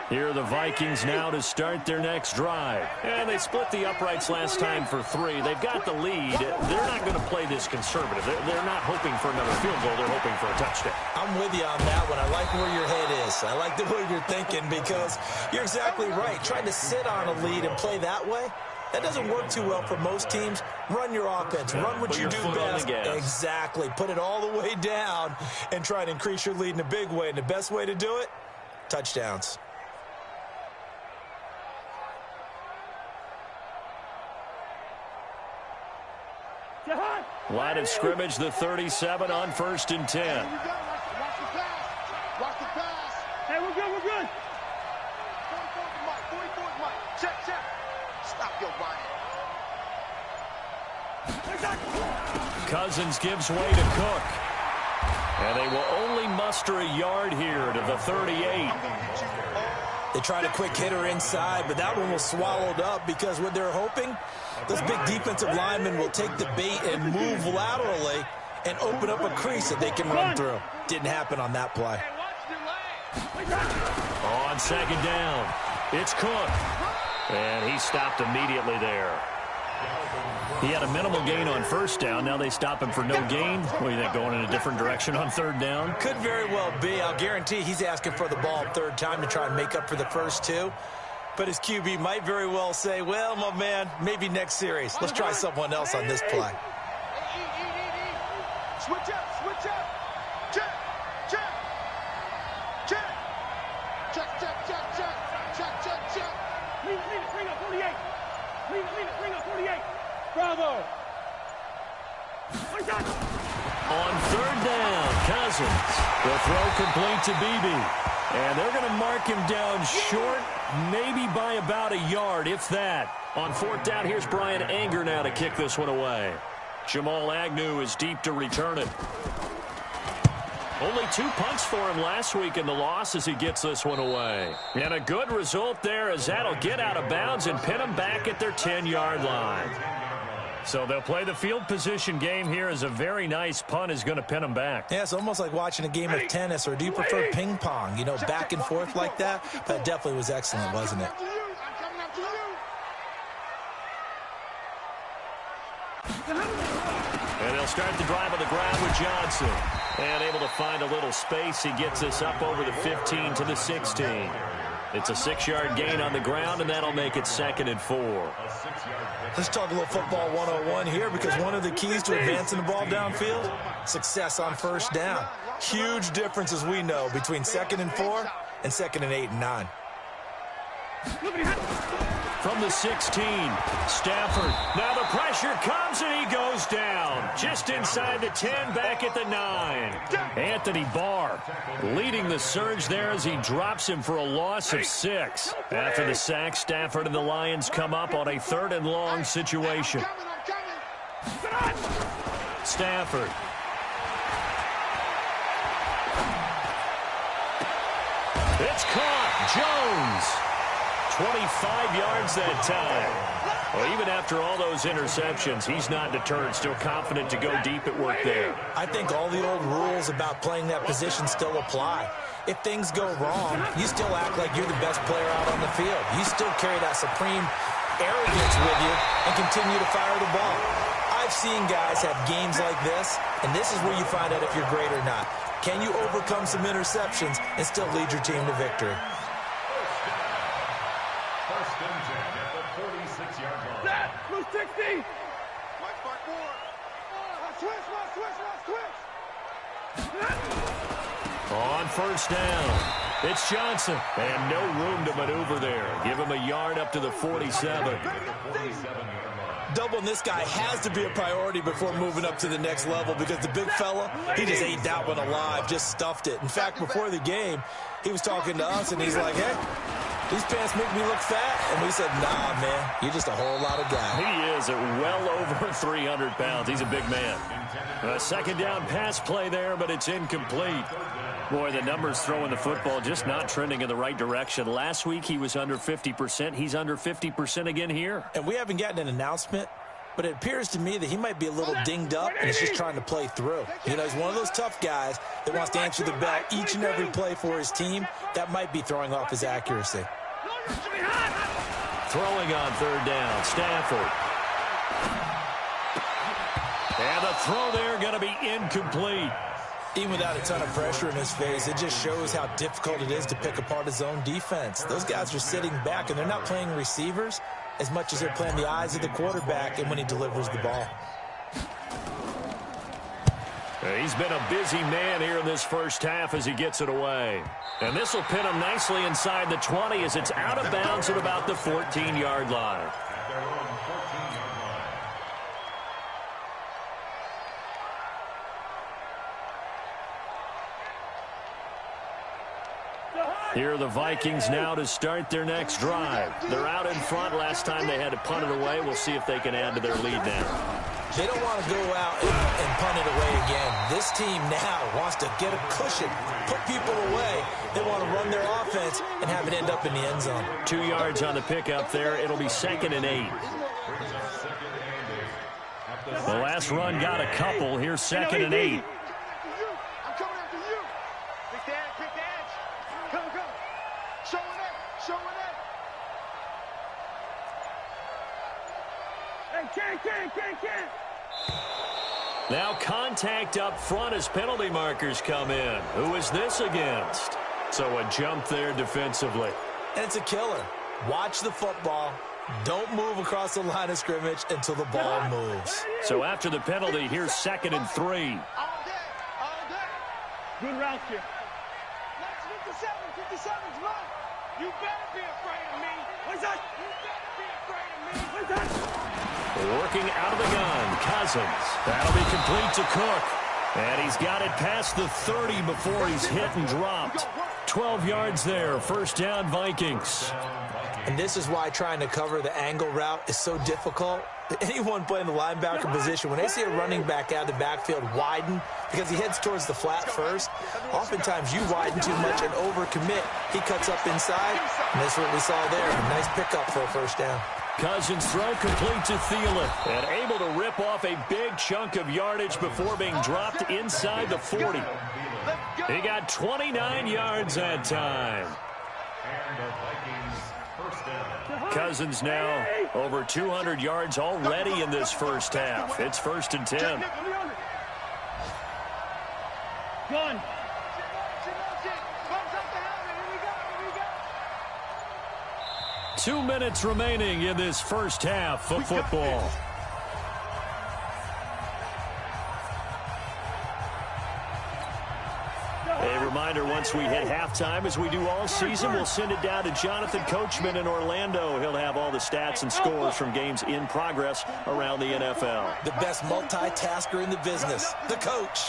Here are the Vikings now to start their next drive. And they split the uprights last time for 3. They've got the lead. They're not going to play this conservative. They're not hoping for another field goal. They're hoping for a touchdown. I'm with you on that one. I like where your head is. I like the way you're thinking because you're exactly right. Trying to sit on a lead and play that way, that doesn't work too well for most teams. Run your offense. Run what you do best. Exactly. Put it all the way down and try to increase your lead in a big way. And the best way to do it, touchdowns. Line of scrimmage, the 37 on 1st and 10. Watch the pass. Watch the pass. Hey, we're good. We're good. 44th Mike. 44th Mike. Check. Stop your body. Cousins gives way to Cook. And they will only muster a yard here to the 38. They tried a quick hitter inside, but that one was swallowed up because what they're hoping, those big defensive linemen will take the bait and move laterally and open up a crease that they can run through. Didn't happen on that play. On 2nd down, it's Cook. And he stopped immediately there. He had a minimal gain on 1st down. Now they stop him for no gain. What do you think, going in a different direction on 3rd down? Could very well be. I'll guarantee he's asking for the ball 3rd time to try and make up for the first 2. But his QB might very well say, well, my man, maybe next series. Let's try someone else on this play. Switch up. Check. Bring up 48. Bring up 48. Bravo. On 3rd down, Cousins. The throw complete to Beebe. And they're going to mark him down short, maybe by about a yard, if that. On 4th down, here's Brian Anger now to kick this one away. Jamal Agnew is deep to return it. Only 2 punts for him last week in the loss as he gets this one away. And a good result there as that'll get out of bounds and pin them back at their 10-yard line. So they'll play the field position game here as a very nice punt is going to pin them back. Yeah, it's almost like watching a game of tennis, or do you prefer ping pong, you know, back and forth like that? But it definitely was excellent, wasn't it? And they'll start the drive on the ground with Johnson. And able to find a little space. He gets this up over the 15 to the 16. It's a 6-yard gain on the ground, and that'll make it 2nd and 4. Let's talk a little football 101 here, because one of the keys to advancing the ball downfield, success on 1st down. Huge difference, as we know, between 2nd and 4 and 2nd and 8 and 9. from the 16. Stafford. Now the pressure comes and he goes down. Just inside the 10, back at the 9. Anthony Barr leading the surge there as he drops him for a loss of 6. After the sack, Stafford and the Lions come up on a 3rd and long situation. Stafford. It's caught. Jones. 25 yards that time. Well, even after all those interceptions, he's not deterred, still confident to go deep at work there. I think all the old rules about playing that position still apply. If things go wrong, you still act like you're the best player out on the field. You still carry that supreme arrogance with you and continue to fire the ball. I've seen guys have games like this, and this is where you find out if you're great or not. Can you overcome some interceptions and still lead your team to victory? First and 10 at the 46-yard line. Set! Blue 60! Mike Moore. Switch! On first down, it's Johnson. And no room to maneuver there. Give him a yard up to the 47. Doubling this guy has to be a priority before moving up to the next level because the big fella, he just ate that one alive, just stuffed it. In fact, before the game, he was talking to us, and he's like, hey, these pants make me look fat. And we said, nah, man, you're just a whole lot of guy. He is at well over 300 pounds. He's a big man. A second down pass play there, but it's incomplete. Boy, the numbers throwing the football just not trending in the right direction. Last week he was under 50%. He's under 50% again here. And we haven't gotten an announcement, but it appears to me that he might be a little dinged up and is just trying to play through. You know, he's one of those tough guys that wants to answer the bell each and every play for his team. That might be throwing off his accuracy. Throwing on third down, Stafford. And the throw there going to be incomplete. Even without a ton of pressure in his face, it just shows how difficult it is to pick apart his own defense. Those guys are sitting back, and they're not playing receivers as much as they're playing the eyes of the quarterback and when he delivers the ball. He's been a busy man here in this first half as he gets it away. And this will pin him nicely inside the 20 as it's out of bounds at about the 14-yard line. Here are the Vikings now to start their next drive. They're out in front. Last time they had to punt it away. We'll see if they can add to their lead now. They don't want to go out and punt it away again. This team now wants to get a cushion, put people away. They want to run their offense and have it end up in the end zone. 2 yards on the pickup there. It'll be 2nd and 8. The last run got a couple. Here's 2nd and 8. Now contact up front as penalty markers come in. Who is this against? So a jump there defensively. And it's a killer. Watch the football. Don't move across the line of scrimmage until the ball moves. So after the penalty, here's 2nd and 3. All day. Good route here. Let's 57's mine. You better be afraid of me. What's that? You better be afraid of me. What's that? Working out of the gun, Cousins. That'll be complete to Cook. And he's got it past the 30 before he's hit and dropped. 12 yards there, first down Vikings. And this is why trying to cover the angle route is so difficult. Anyone playing the linebacker position, when they see a running back out of the backfield widen because he heads towards the flat first, oftentimes you widen too much and overcommit. He cuts up inside, and that's what we saw there. A nice pickup for a first down. Cousins throw complete to Thielen and able to rip off a big chunk of yardage before being dropped inside the 40. He got 29 yards that time. Cousins now over 200 yards already in this first half. It's 1st and 10. Gun. 2 minutes remaining in this first half of football. A reminder, once we hit halftime, as we do all season, we'll send it down to Jonathan Coachman in Orlando. He'll have all the stats and scores from games in progress around the NFL. The best multitasker in the business, the coach.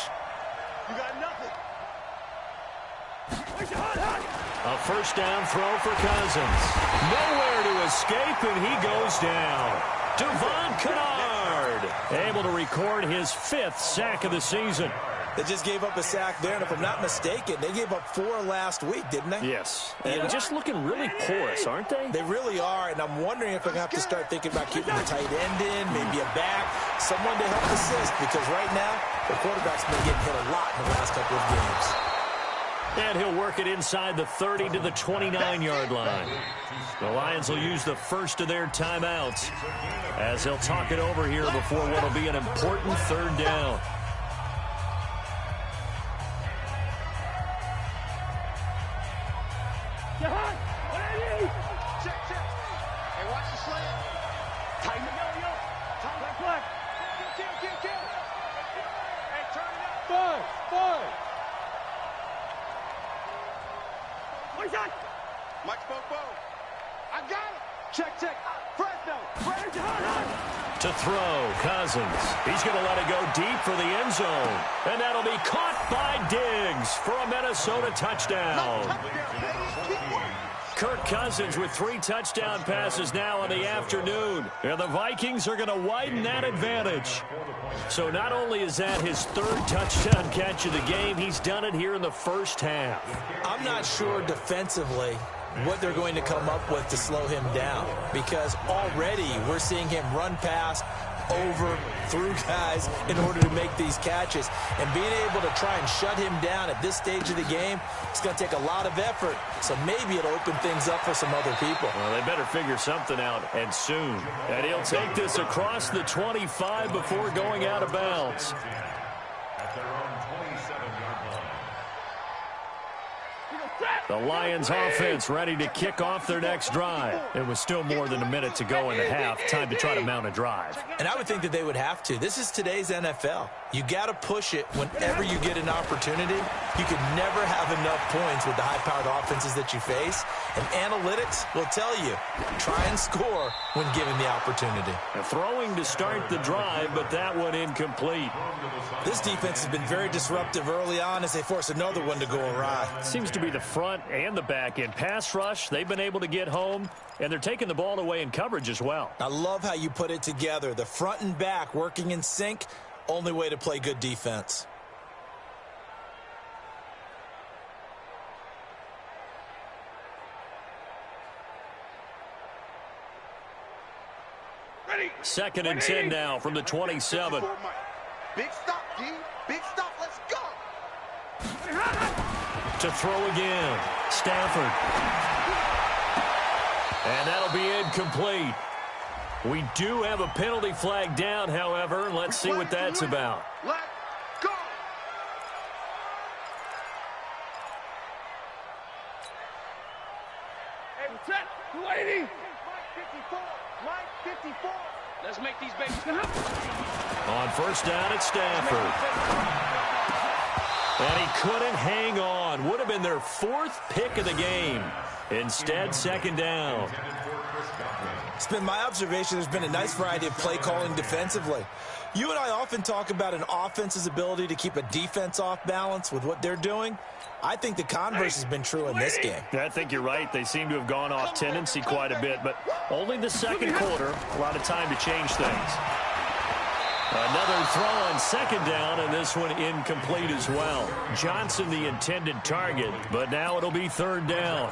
You got nothing. A first down throw for Cousins. Nowhere to escape, and he goes down. Devon Kennard able to record his 5th sack of the season. They just gave up a sack there, and if I'm not mistaken, they gave up 4 last week, didn't they? Yes, and just looking really porous, aren't they? They really are, and I'm wondering if they're going to have to start thinking about keeping the tight end in, maybe a back, someone to help assist, because right now, the quarterback's been getting hit a lot in the last couple of games. And he'll work it inside the 30 to the 29-yard line. The Lions will use the first of their timeouts as they'll talk it over here before what will be an important 3rd down. Check, check. Hey, watch the slant. Tighten it. Yo. Tighten black. Kill. Hey, turn it up. 5. What is that? Mike Bobo. I got it. Check. Fresno. To throw, Cousins. He's going to let it go deep for the end zone. And that'll be caught by Diggs for a Minnesota touchdown. Kirk Cousins with 3 touchdown passes now in the afternoon. And the Vikings are going to widen that advantage. So not only is that his 3rd touchdown catch of the game, he's done it here in the first half. I'm not sure defensively what they're going to come up with to slow him down, because already we're seeing him run past, over, through guys in order to make these catches. And being able to try and shut him down at this stage of the game, it's going to take a lot of effort. So maybe it'll open things up for some other people. Well, they better figure something out, and soon. And he'll take this across the 25 before going out of bounds. At their own 27-yard line. The Lions offense ready to kick off their next drive. It was still more than a minute to go in the half. Time to try to mount a drive. And I would think that they would have to. This is today's NFL. You got to push it whenever you get an opportunity. You can never have enough points with the high-powered offenses that you face. And analytics will tell you, try and score when given the opportunity. Throwing to start the drive, but that one incomplete. This defense has been very disruptive early on as they force another one to go awry. Seems to be the front and the back end. Pass rush, they've been able to get home, and they're taking the ball away in coverage as well. I love how you put it together. The front and back working in sync, only way to play good defense. Second and 10 now from the 27. Big stop, D. Big stop. Let's go. To throw again. Stafford. And that'll be incomplete. We do have a penalty flag down, however. Let's see what that's about. Let go. Hey, set. 280. Mike 54. Let's make these babies come. On first down, it's Stafford. And he couldn't hang on. Would have been their 4th pick of the game. Instead, second down. It's been my observation there's been a nice variety of play calling defensively. You and I often talk about an offense's ability to keep a defense off balance with what they're doing. I think the converse has been true in this game. I think you're right. They seem to have gone off tendency quite a bit, but only the second quarter. A lot of time to change things. Another throw on second down, and this one incomplete as well. Johnson the intended target, but now it'll be third down.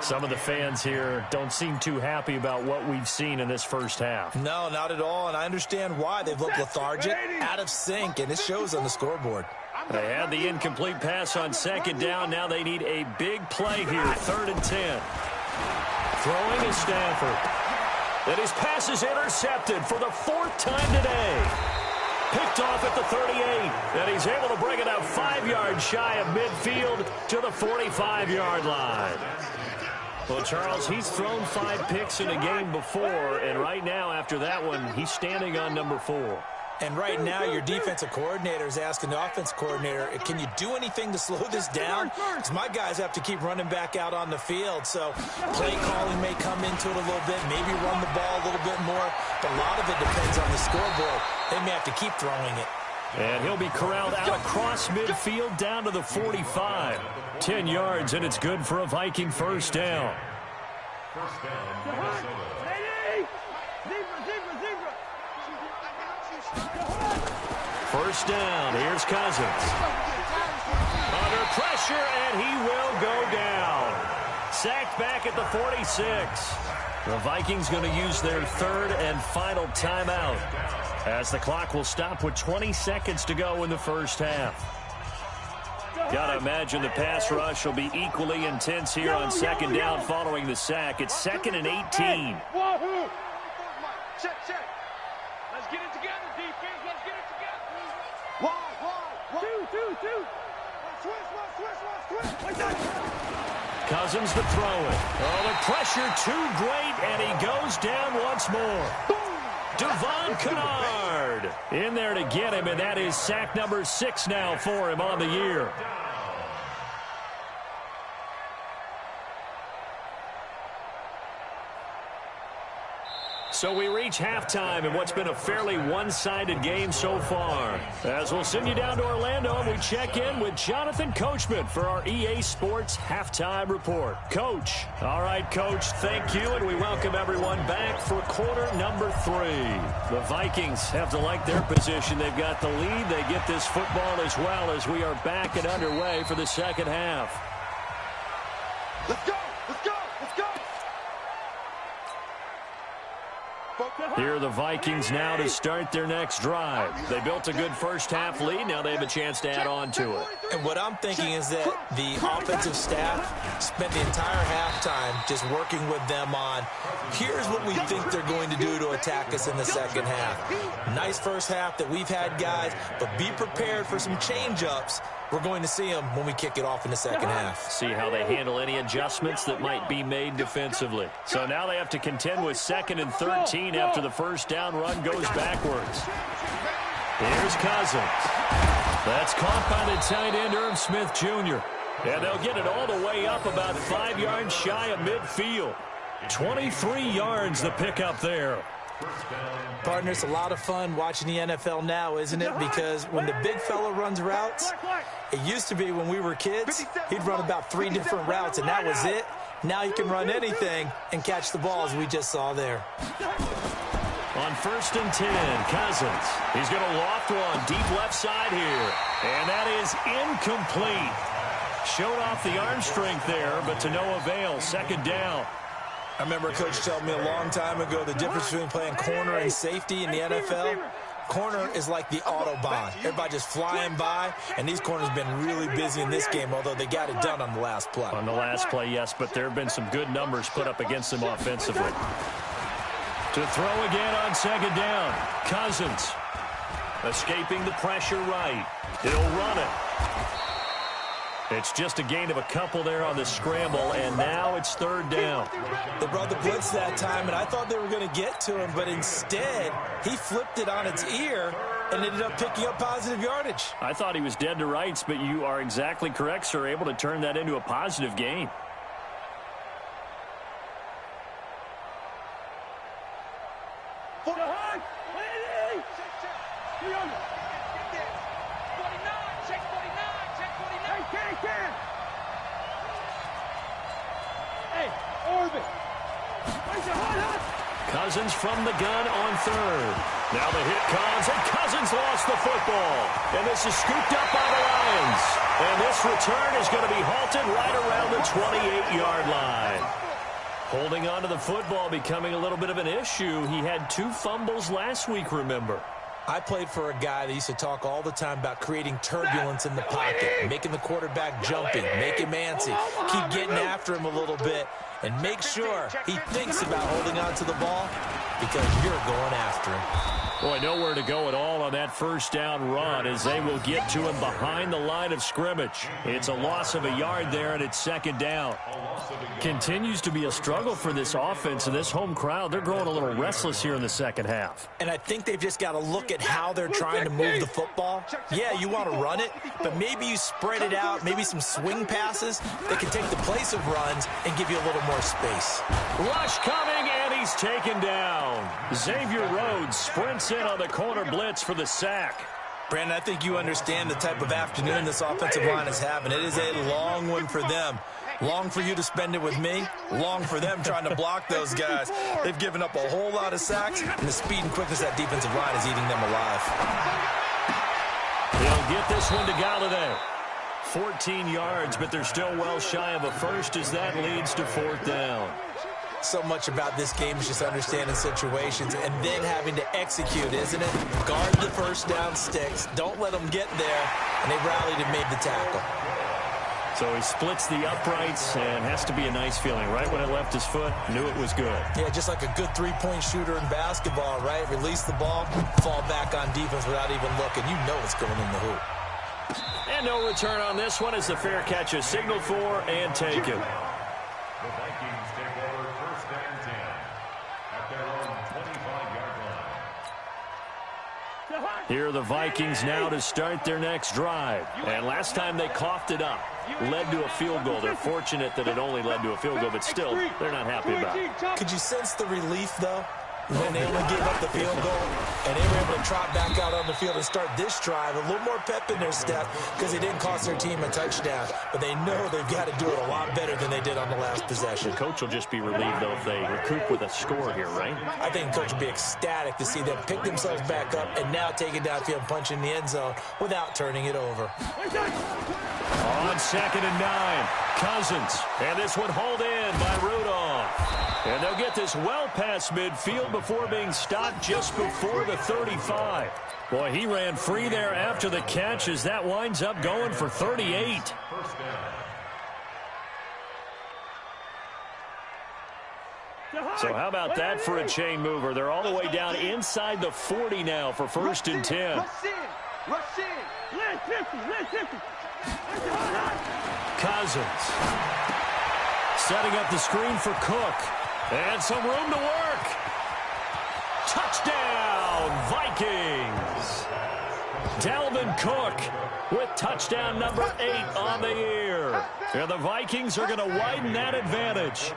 Some of the fans here don't seem too happy about what we've seen in this first half. No, not at all, and I understand why. They've looked lethargic, out of sync, and it shows on the scoreboard. They had the incomplete pass on second down. Now they need a big play here, 3rd and 10. Throwing is Stafford. And his pass is intercepted for the 4th time today. Picked off at the 38, and he's able to bring it out 5 yards shy of midfield to the 45-yard line. Well, Charles, he's thrown 5 picks in a game before, and right now after that one, he's standing on number 4. And right now, your defensive coordinator is asking the offense coordinator, can you do anything to slow this down? Because my guys have to keep running back out on the field. So play calling may come into it a little bit, maybe run the ball a little bit more. But a lot of it depends on the scoreboard. They may have to keep throwing it. And he'll be corralled out across midfield down to the 45. 10 yards, and it's good for a Viking first down. First down, Minnesota. First down, here's Cousins. Under pressure, and he will go down. Sacked back at the 46. The Vikings going to use their third and final timeout, as the clock will stop with 20 seconds to go in the first half. Got to imagine the pass rush will be equally intense here on second down following the sack. It's 2nd and 18. Check. Let's get it together, defense. Let's get it together. Two. Switch. Cousins to throw it. Oh, the pressure too great, and he goes down once more. Devon Kennard in there to get him, and that is sack number 6 now for him on the year. So we reach halftime in what's been a fairly one-sided game so far. As we'll send you down to Orlando, and we check in with Jonathan Coachman for our EA Sports Halftime Report. Coach. All right, Coach, thank you, and we welcome everyone back for quarter number 3. The Vikings have to like their position. They've got the lead. They get this football as well as we are back and underway for the second half. Let's go. Here are the Vikings now to start their next drive. They built a good first half lead. Now they have a chance to add on to it. And what I'm thinking is that the offensive staff spent the entire halftime just working with them on, here's what we think they're going to do to attack us in the second half. Nice first half that we've had, guys, but be prepared for some change-ups. We're going to see them when we kick it off in the second half. See how they handle any adjustments that might be made defensively. So now they have to contend with 2nd and 13 after the first down run goes backwards. Here's Cousins. That's caught by the tight end, Irv Smith Jr. And they'll get it all the way up about 5 yards shy of midfield. 23 yards the pickup there. Partner, it's a lot of fun watching the NFL now, isn't it? Because when the big fella runs routes, it used to be when we were kids, he'd run about 3 different routes, and that was it. Now you can run anything and catch the balls we just saw there. On 1st and 10, Cousins. He's going to loft one deep left side here. And that is incomplete. Showed off the arm strength there, but to no avail. 2nd down. I remember a coach telling me a long time ago the difference between playing corner and safety in the NFL. Corner is like the Autobahn. Everybody just flying by, and these corners have been really busy in this game, although they got it done on the last play. On the last play, yes, but there have been some good numbers put up against them offensively. To throw again on 2nd down. Cousins escaping the pressure right. He'll run it. It's just a gain of a couple there on the scramble, and now it's 3rd down. They brought the blitz that time, and I thought they were going to get to him, but instead he flipped it on its ear and ended up picking up positive yardage. I thought he was dead to rights, but you are exactly correct, sir, able to turn that into a positive gain. Cousins from the gun on 3rd. Now the hit comes, and Cousins lost the football. And this is scooped up by the Lions. And this return is going to be halted right around the 28-yard line. Holding on to the football becoming a little bit of an issue. He had 2 fumbles last week, remember. I played for a guy that used to talk all the time about creating turbulence in the pocket, making the quarterback jumpy, make him antsy, keep getting after him a little bit, and make sure he thinks about holding on to the ball, because you're going after him. Boy, nowhere to go at all on that first down run as they will get to him behind the line of scrimmage. It's a loss of a yard there, and it's second down. Continues to be a struggle for this offense and this home crowd. They're growing a little restless here in the second half. And I think they've just got to look at how they're trying to move the football. Yeah, you want to run it, but maybe you spread it out, maybe some swing passes that can take the place of runs and give you a little more space. Rush coming, and he's taken down. Xavier Rhodes sprints in on the corner blitz for the sack. Brandon, I think you understand the type of afternoon this offensive line is having. It is a long one for them. Long for you to spend it with me. Long for them trying to block those guys. They've given up a whole lot of sacks, and the speed and quickness of that defensive line is eating them alive. He'll get this one to Galladay. 14 yards, but they're still well shy of a first as that leads to fourth down. So much about this game is just understanding situations and then having to execute, isn't it? Guard the first down sticks. Don't let them get there. And they rallied and made the tackle. So he splits the uprights and has to be a nice feeling. Right when it left his foot, knew it was good. Yeah, just like a good three-point shooter in basketball, right? Release the ball, fall back on defense without even looking. You know it's going in the hoop. And no return on this one as the fair catch is signaled for and taken. The Vikings take over first and 10 at their own 25-yard line. Here are the Vikings now to start their next drive. And last time they coughed it up, led to a field goal. They're fortunate that it only led to a field goal, but still, they're not happy about it. Could you sense the relief, though? When they only gave up the field goal, and they were able to trot back out on the field and start this drive, a little more pep in their step because they didn't cost their team a touchdown. But they know they've got to do it a lot better than they did on the last possession. The coach will just be relieved, though, if they recoup with a score here, right? I think the coach will be ecstatic to see them pick themselves back up and now take it downfield and punch in the end zone without turning it over. On 2nd and 9, Cousins. And this one hauled in by Rudolph. And they'll get this well past midfield before being stopped just before the 35. Boy, he ran free there after the catch as that winds up going for 38. So how about that for a chain mover? They're all the way down inside the 40 now for 1st and 10. Rush in. Land 50. Cousins. Setting up the screen for Cook. And some room to work. Touchdown, Vikings. Dalvin Cook with touchdown number 8 on the year. And the Vikings are going to widen that advantage.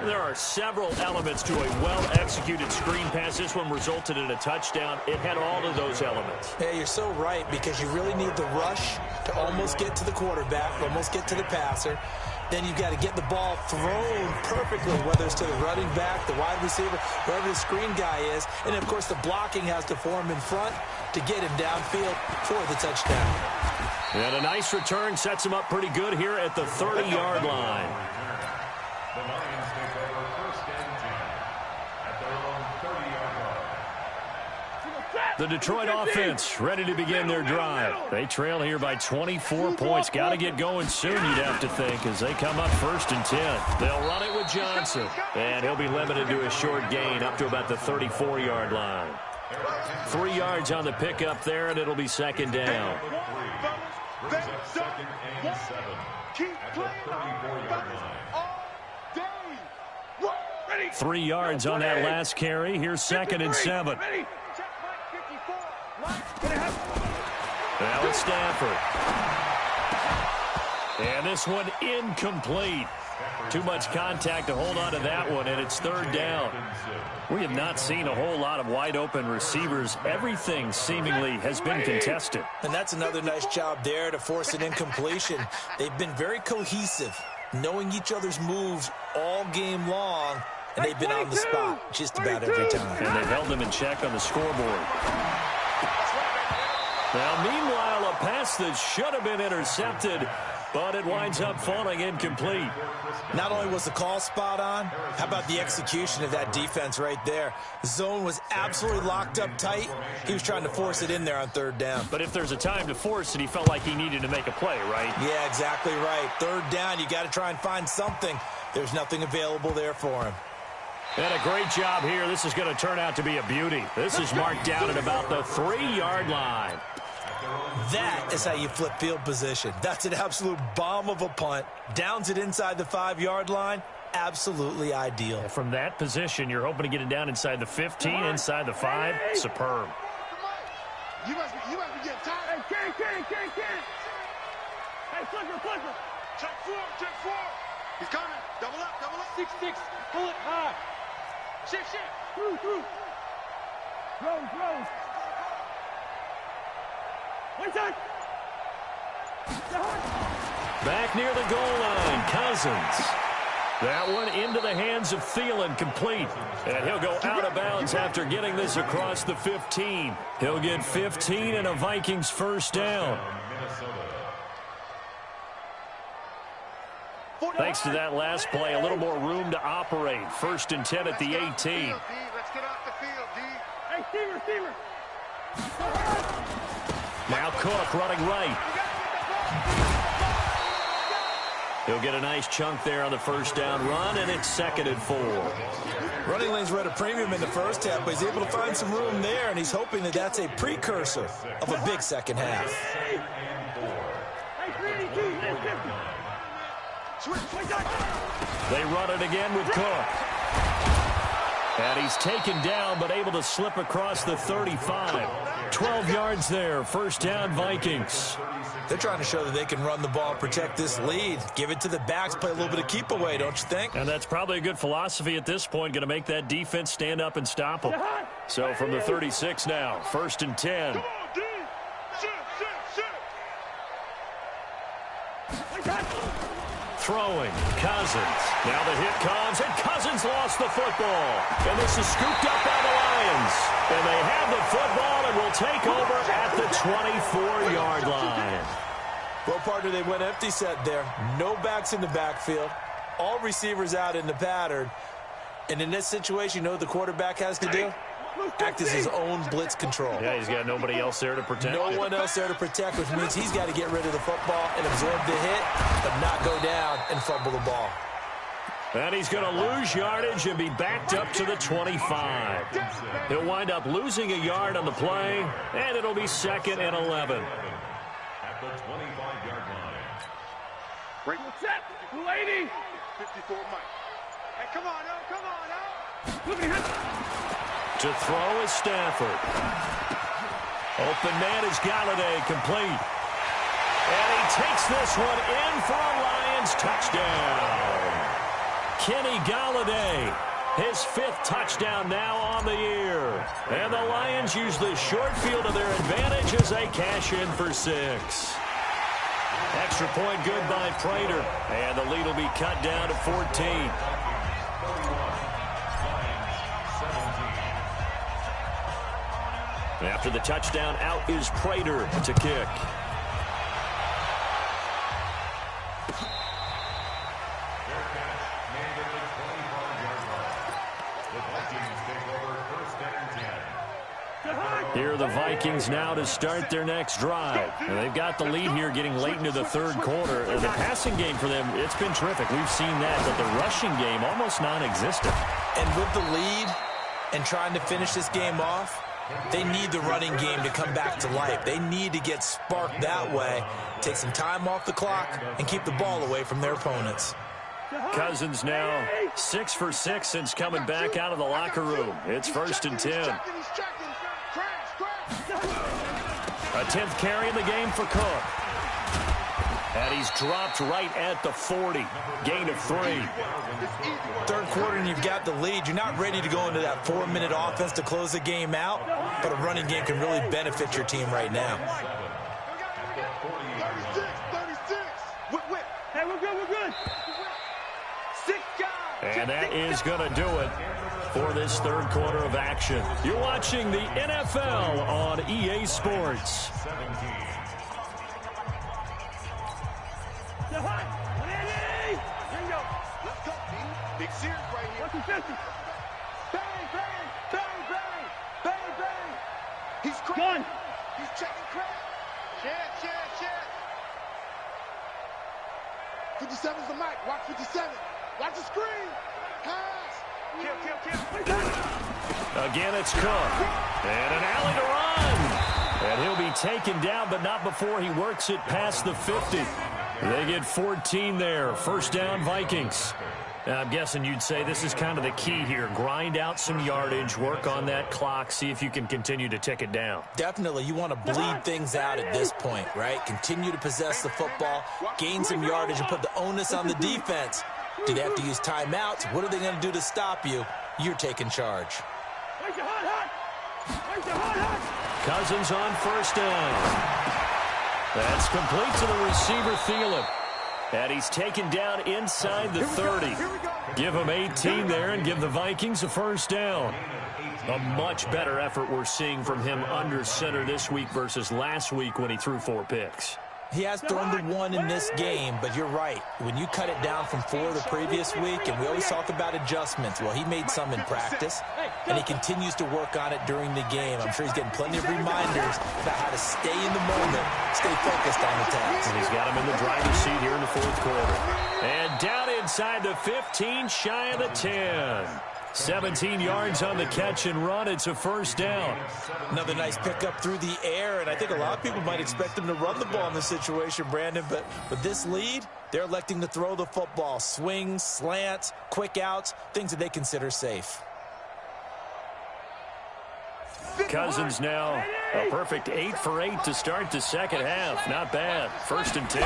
There are several elements to a well-executed screen pass. This one resulted in a touchdown. It had all of those elements. Yeah, you're so right because you really need the rush to almost get to the quarterback, almost get to the passer. Then you've got to get the ball thrown perfectly, whether it's to the running back, the wide receiver, wherever the screen guy is. And, of course, the blocking has to form in front to get him downfield for the touchdown. And a nice return sets him up pretty good here at the 30-yard line. The Lions take over first and 10 at their own 30-yard line. The Detroit offense ready to begin their drive. They trail here by 24 points. Got to get going soon, you'd have to think, as they come up 1st and 10. They'll run it with Johnson, and he'll be limited to a short gain up to about the 34-yard line. 3 yards on the pickup there, and it'll be 2nd down. Brings up 2nd and 7 at the 34-yard line. 3 yards on that last carry. Here's 2nd and 7. Now it's Stafford. And this one incomplete. Too much contact to hold on to that one, and it's 3rd down. We have not seen a whole lot of wide-open receivers. Everything seemingly has been contested. And that's another nice job there to force an incompletion. They've been very cohesive, knowing each other's moves all game long, and they've been on the spot just about every time. And they've held them in check on the scoreboard. Now, meanwhile, a pass that should have been intercepted, but it winds up falling incomplete. Not only was the call spot on, how about the execution of that defense right there? The zone was absolutely locked up tight. He was trying to force it in there on 3rd down. But if there's a time to force it, he felt like he needed to make a play, right? Yeah, exactly right. 3rd down, you got to try and find something. There's nothing available there for him. And a great job here. This is going to turn out to be a beauty. This is marked down at about the 3-yard line. That is how you flip field position. That's an absolute bomb of a punt. Downs it inside the 5-yard line. Absolutely ideal. From that position, you're hoping to get it down inside the 15, inside the 5. Superb. You must be getting tired. Hey, Ken. Hey, flipper. Check four. He's coming. Double up. 6-6. Pull it high. Shit. Through. Rose. One time. Back near the goal line, Cousins. That one into the hands of Thielen, complete. And he'll go out of bounds after getting this across the 15. He'll get 15 and a Vikings first down. Thanks to that last play, a little more room to operate. 1st and 10 at the 18. Let's get off the field, D. Hey, receiver. Now Cook running right. He'll get a nice chunk there on the first down run, and it's 2nd and 4. Running lanes were at a premium in the first half, but he's able to find some room there, and he's hoping that that's a precursor of a big second half. They run it again with Cook. And he's taken down, but able to slip across the 35. 12 yards there. First down, Vikings. They're trying to show that they can run the ball, protect this lead. Give it to the backs, play a little bit of keep away, don't you think? And that's probably a good philosophy at this point. Going to make that defense stand up and stop them. So from the 36 now, 1st and 10. Come on, D. Shit. Throwing, Cousins. Now the hit comes, and Cousins lost the football. And this is scooped up by the Lions. And they have the football and will take over at the 24-yard line. Well, partner, they went empty set there. No backs in the backfield. All receivers out in the pattern. And in this situation, you know what the quarterback has to do? Act as his own blitz control. Yeah, he's got nobody else there to protect. No one else there to protect, which means he's got to get rid of the football and absorb the hit, but not go down and fumble the ball. And he's going to lose yardage and be backed up to the 25. He'll wind up losing a yard on the play, and it'll be 2nd and 11. At the 25-yard line. Break. Set. 280. 54 Mike. Hey, come on, To throw is Stafford. Open man is Galladay, complete. And he takes this one in for a Lions touchdown. Kenny Galladay, his 5th touchdown now on the year. And the Lions use the short field to their advantage as they cash in for 6. Extra point good by Prater. And the lead will be cut down to 14. After the touchdown, out is Prater to kick. Here are the Vikings now to start their next drive. And they've got the lead here getting late into the 3rd quarter. And the passing game for them, it's been terrific. We've seen that, but the rushing game almost non-existent. And with the lead and trying to finish this game off, they need the running game to come back to life. They need to get sparked that way, take some time off the clock, and keep the ball away from their opponents. Cousins now 6 for 6 since coming back out of the locker room. It's 1st and 10. A 10th carry in the game for Cook. And he's dropped right at the 40. Gain of 3. 3rd quarter and you've got the lead. You're not ready to go into that 4-minute offense to close the game out, but a running game can really benefit your team right now. 36. Whip. Hey, we're good. 6 guys. And that is going to do it for this 3rd quarter of action. You're watching the NFL on EA Sports. Let's go, D. Big series right here. What's the 50? Bang. He's cracked. He's checking crack. Shit. 57's the mic. Watch 57. Watch the screen. Pass. Again, it's Cook. And an alley to run. And he'll be taken down, but not before he works it past the 50. They get 14 there. First down, Vikings. Now, I'm guessing you'd say this is kind of the key here. Grind out some yardage, work on that clock, see if you can continue to tick it down. Definitely. You want to bleed things out at this point, right? Continue to possess the football, gain some yardage, and put the onus on the defense. Do they have to use timeouts? What are they going to do to stop you? You're taking charge. Cousins on first down. That's complete to the receiver, Thielen. And he's taken down inside the 30. Give him 18 there and give the Vikings a first down. A much better effort we're seeing from him under center this week versus last week when he threw 4 picks. He has thrown the 1 in this game, but you're right. When you cut it down from 4 the previous week, and we always talk about adjustments, well, he made some in practice, and he continues to work on it during the game. I'm sure he's getting plenty of reminders about how to stay in the moment, stay focused on the task. And he's got him in the driver's seat here in the 4th quarter. And down inside the 15, shy of the 10. 17 yards on the catch and run. It's a first down. Another nice pickup through the air, and I think a lot of people might expect him to run the ball in this situation, Brandon, but with this lead, they're electing to throw the football. Swings, slants, quick outs, things that they consider safe. Cousins now a perfect 8 for 8 to start the second half. Not bad. 1st and 10.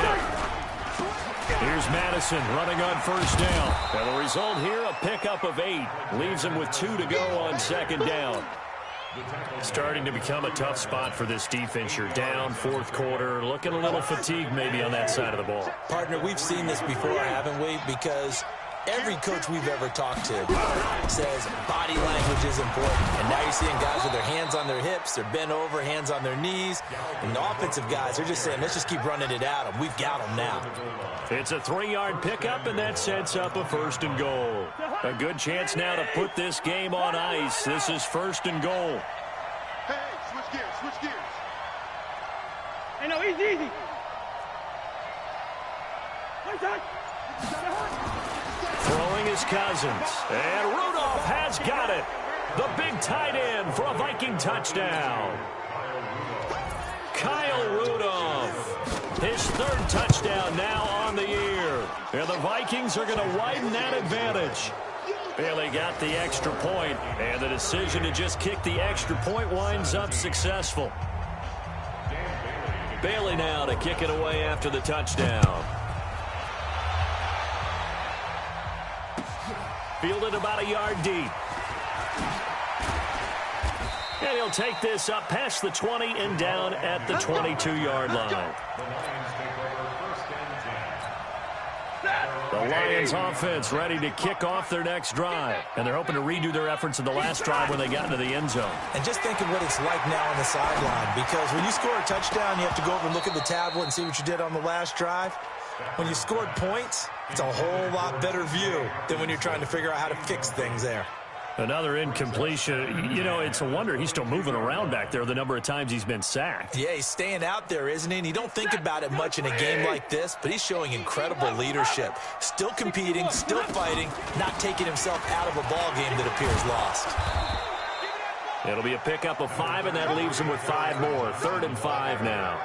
Here's Madison running on first down. And the result here, a pickup of 8. Leaves him with 2 to go on second down. Starting to become a tough spot for this defense. You're down 4th quarter. Looking a little fatigued maybe on that side of the ball. Partner, we've seen this before, haven't we? Because every coach we've ever talked to says body language is important. And now you're seeing guys with their hands on their hips, they're bent over, hands on their knees. And the offensive guys are just saying, let's just keep running it at them. We've got them now. It's a 3-yard pickup, and that sets up a 1st and goal. A good chance now to put this game on ice. This is 1st and goal. Hey, switch gears. Hey, no, easy. Throwing is Cousins. And Rudolph has got it. The big tight end for a Viking touchdown. Kyle Rudolph. His 3rd touchdown now on the year. And the Vikings are going to widen that advantage. Bailey got the extra point, and the decision to just kick the extra point winds up successful. Bailey now to kick it away after the touchdown. Fielded about a yard deep. And he'll take this up past the 20 and down at the 22-yard line. The Lions offense ready to kick off their next drive. And they're hoping to redo their efforts in the last drive when they got into the end zone. And just think of what it's like now on the sideline. Because when you score a touchdown, you have to go over and look at the tablet and see what you did on the last drive. When you scored points, it's a whole lot better view than when you're trying to figure out how to fix things there. Another incompletion. You know, it's a wonder he's still moving around back there the number of times he's been sacked. Yeah, he's staying out there, isn't he? And you don't think about it much in a game like this, but he's showing incredible leadership. Still competing, still fighting, not taking himself out of a ball game that appears lost. It'll be a pickup of 5, and that leaves him with 5 more. 3rd and 5 now.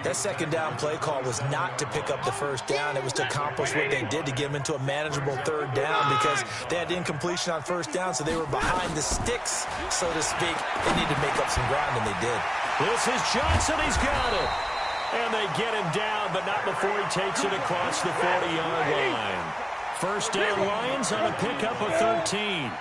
That second down play call was not to pick up the first down. It was to accomplish what they did to get them into a manageable 3rd down because they had incompletion on first down, so they were behind the sticks, so to speak. They needed to make up some ground, and they did. This is Johnson. He's got it. And they get him down, but not before he takes it across the 40-yard line. First down, Lions on a pickup of 13.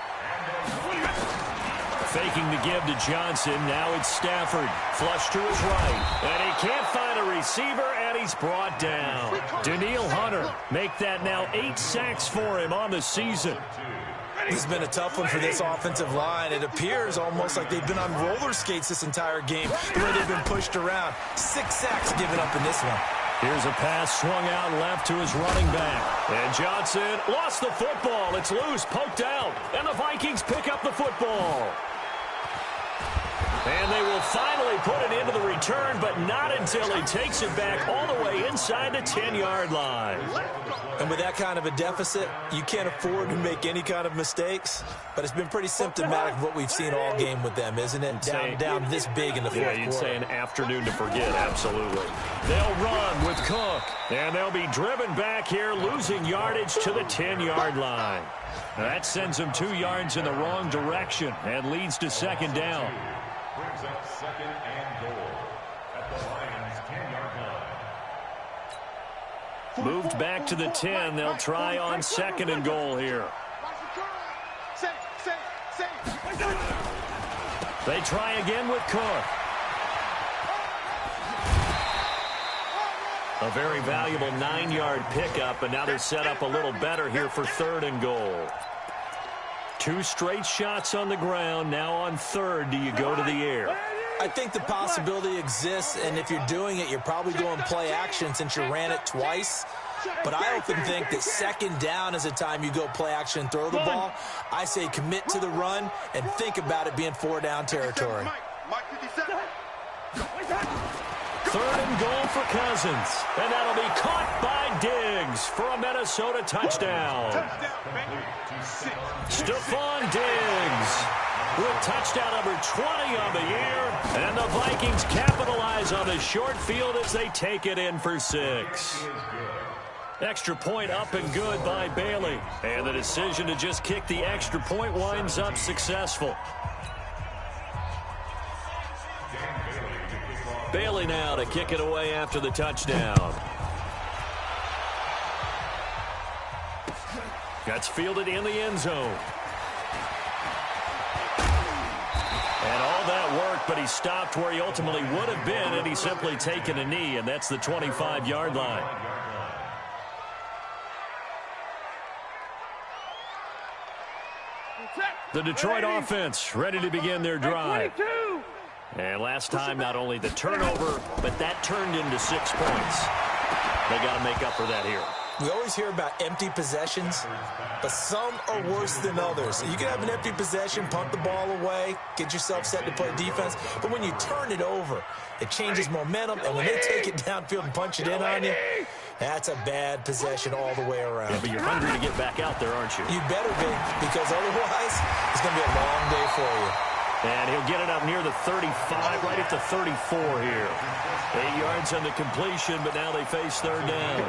Faking the give to Johnson. Now it's Stafford. Flush to his right. And he can't find a receiver, and he's brought down. Danielle Hunter make that now 8 sacks for him on the season. This has been a tough one for this offensive line. It appears almost like they've been on roller skates this entire game, the way they've been pushed around. 6 sacks given up in this one. Here's a pass swung out left to his running back. And Johnson lost the football. It's loose, poked out. And the Vikings pick up the football. And they will finally put it into the return, but not until he takes it back all the way inside the 10-yard line. And with that kind of a deficit, you can't afford to make any kind of mistakes. But it's been pretty symptomatic of what we've seen all game with them, isn't it? Down this big in the fourth quarter. Yeah, you'd say an afternoon to forget, absolutely. They'll run with Cook, and they'll be driven back here, losing yardage to the 10-yard line. That sends them 2 yards in the wrong direction and leads to second down. Brings up second and goal at the Lions' 10-yard line. Moved back to the 10. They'll try on second and goal here. They try again with Cook. A very valuable 9-yard pickup, and now they're set up a little better here for third and goal. 2 straight shots on the ground. Now on third, do you go to the air? I think the possibility exists, and if you're doing it, you're probably going play action since you ran it twice. But I often think that second down is a time you go play action and throw the ball. I say commit to the run and think about it being 4-down territory. Third and goal for Cousins. And that'll be caught by Diggs for a Minnesota touchdown. Stephon Diggs with touchdown number 20 on the year. And the Vikings capitalize on the short field as they take it in for 6. Extra point up and good by Bailey. And the decision to just kick the extra point winds up successful. Bailey now to kick it away after the touchdown. That's fielded in the end zone. And all that work, but he stopped where he ultimately would have been had he simply taken a knee, and that's the 25-yard line. The Detroit offense ready to begin their drive. And last time, not only the turnover, but that turned into 6 points. They got to make up for that here. We always hear about empty possessions, but some are worse than others. You can have an empty possession, punt the ball away, get yourself set to play defense, but when you turn it over, it changes momentum, and when they take it downfield and punch it in on you, that's a bad possession all the way around. Yeah, but you're hungry to get back out there, aren't you? You better be, because otherwise, it's going to be a long day for you. And he'll get it up near the 35, right at the 34 here. 8 yards on the completion, but now they face third down.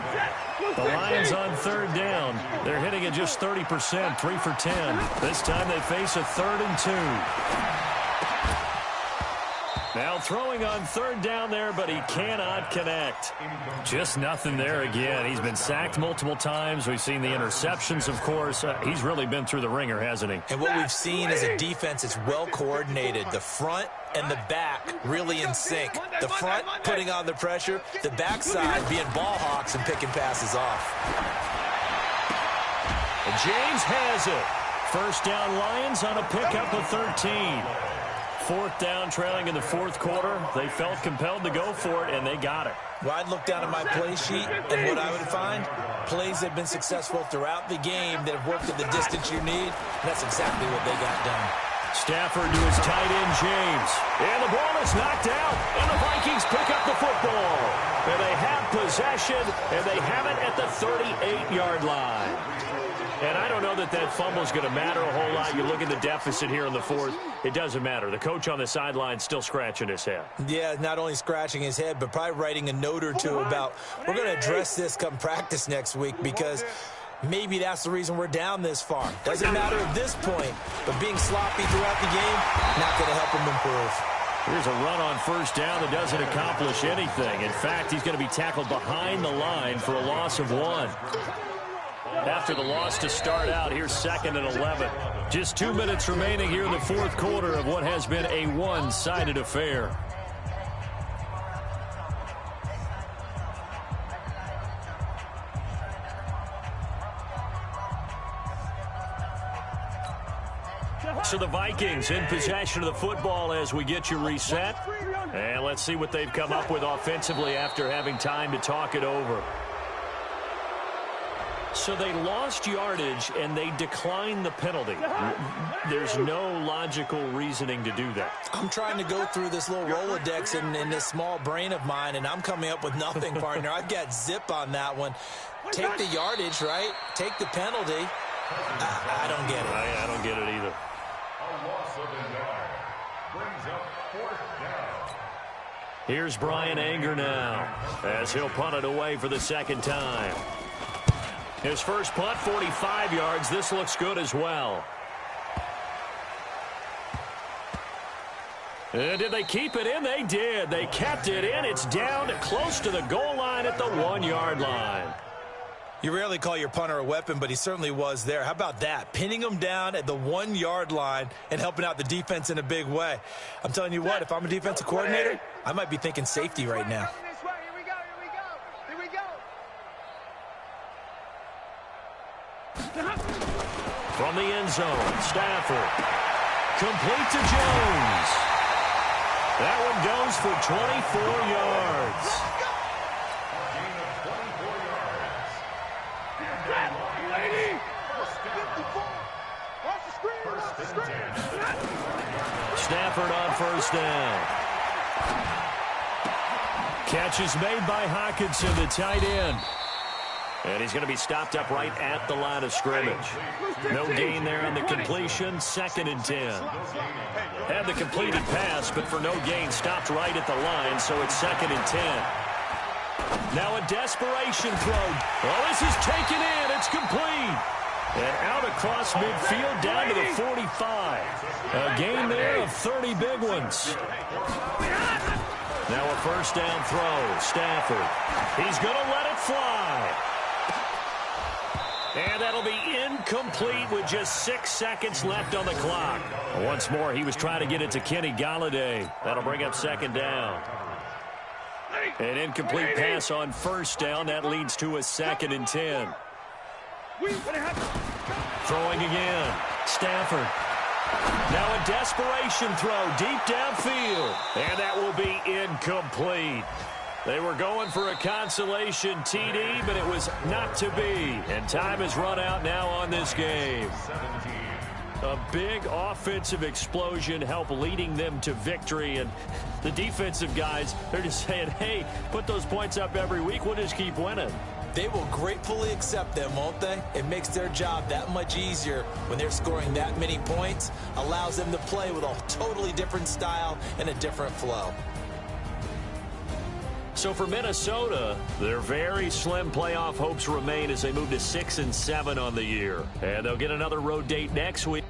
The Lions on third down. They're hitting at just 30%, 3 for 10. This time they face a 3rd and 2. Now throwing on third down there, but he cannot connect. Just nothing there again. He's been sacked multiple times. We've seen the interceptions, of course. He's really been through the ringer, hasn't he? And what we've seen is a defense that's well coordinated. The front and the back really in sync. The front putting on the pressure, the backside being ball hawks and picking passes off. And James has it. First down Lions on a pickup of 13. 4th down, trailing in the 4th quarter. They felt compelled to go for it, and they got it. Well, I'd look down at my play sheet, and what I would find, plays that have been successful throughout the game that have worked at the distance you need, and that's exactly what they got done. Stafford to his tight end, James. And the ball is knocked out, and the Vikings pick up the football. And they have possession, and they have it at the 38-yard line. And I don't know that that fumble is going to matter a whole lot. You look at the deficit here in the 4th. It doesn't matter. The coach on the sideline still scratching his head. Yeah, not only scratching his head, but probably writing a note or two about, we're going to address this come practice next week because maybe that's the reason we're down this far. Doesn't matter at this point, but being sloppy throughout the game, not going to help him improve. Here's a run on first down that doesn't accomplish anything. In fact, he's going to be tackled behind the line for a loss of 1. After the loss to start out, here's 2nd and 11. Just 2 minutes remaining here in the 4th quarter of what has been a one-sided affair. So the Vikings in possession of the football as we get you reset. And let's see what they've come up with offensively after having time to talk it over. So they lost yardage, and they declined the penalty. There's no logical reasoning to do that. I'm trying to go through this little Rolodex in this small brain of mine, and I'm coming up with nothing, partner. I've got zip on that one. Take the yardage, right? Take the penalty. I don't get it. I don't get it either. A loss of a yard brings up 4th down. Here's Brian Anger now as he'll punt it away for the second time. His first punt, 45 yards. This looks good as well. And did they keep it in? They did. They kept it in. It's down close to the goal line at the 1-yard line. You rarely call your punter a weapon, but he certainly was there. How about that? Pinning him down at the 1-yard line and helping out the defense in a big way. I'm telling you what, if I'm a defensive coordinator, I might be thinking safety right now. From the end zone, Stafford. Complete to Jones. That one goes for 24 yards. Stafford on first down. Catch is made by Hockenson, the tight end. And he's going to be stopped up right at the line of scrimmage. No gain there on the completion. 2nd and 10. Had the completed pass, but for no gain, stopped right at the line, so it's 2nd and 10. Now a desperation throw. Well, this is taken in. It's complete. And out across midfield down to the 45. A gain there of 30 big ones. Now a first down throw. Stafford. He's going to let it fly. And that'll be incomplete with just 6 seconds left on the clock. Once more, he was trying to get it to Kenny Golladay. That'll bring up 2nd down. An incomplete pass on first down. That leads to a 2nd and 10. Throwing again. Stafford. Now a desperation throw deep downfield. And that will be incomplete. They were going for a consolation TD, but it was not to be. And time has run out now on this game. A big offensive explosion helped leading them to victory. And the defensive guys, they're just saying, hey, put those points up every week. We'll just keep winning. They will gratefully accept them, won't they? It makes their job that much easier when they're scoring that many points. Allows them to play with a totally different style and a different flow. So for Minnesota, their very slim playoff hopes remain as they move to 6-7 on the year. And they'll get another road date next week.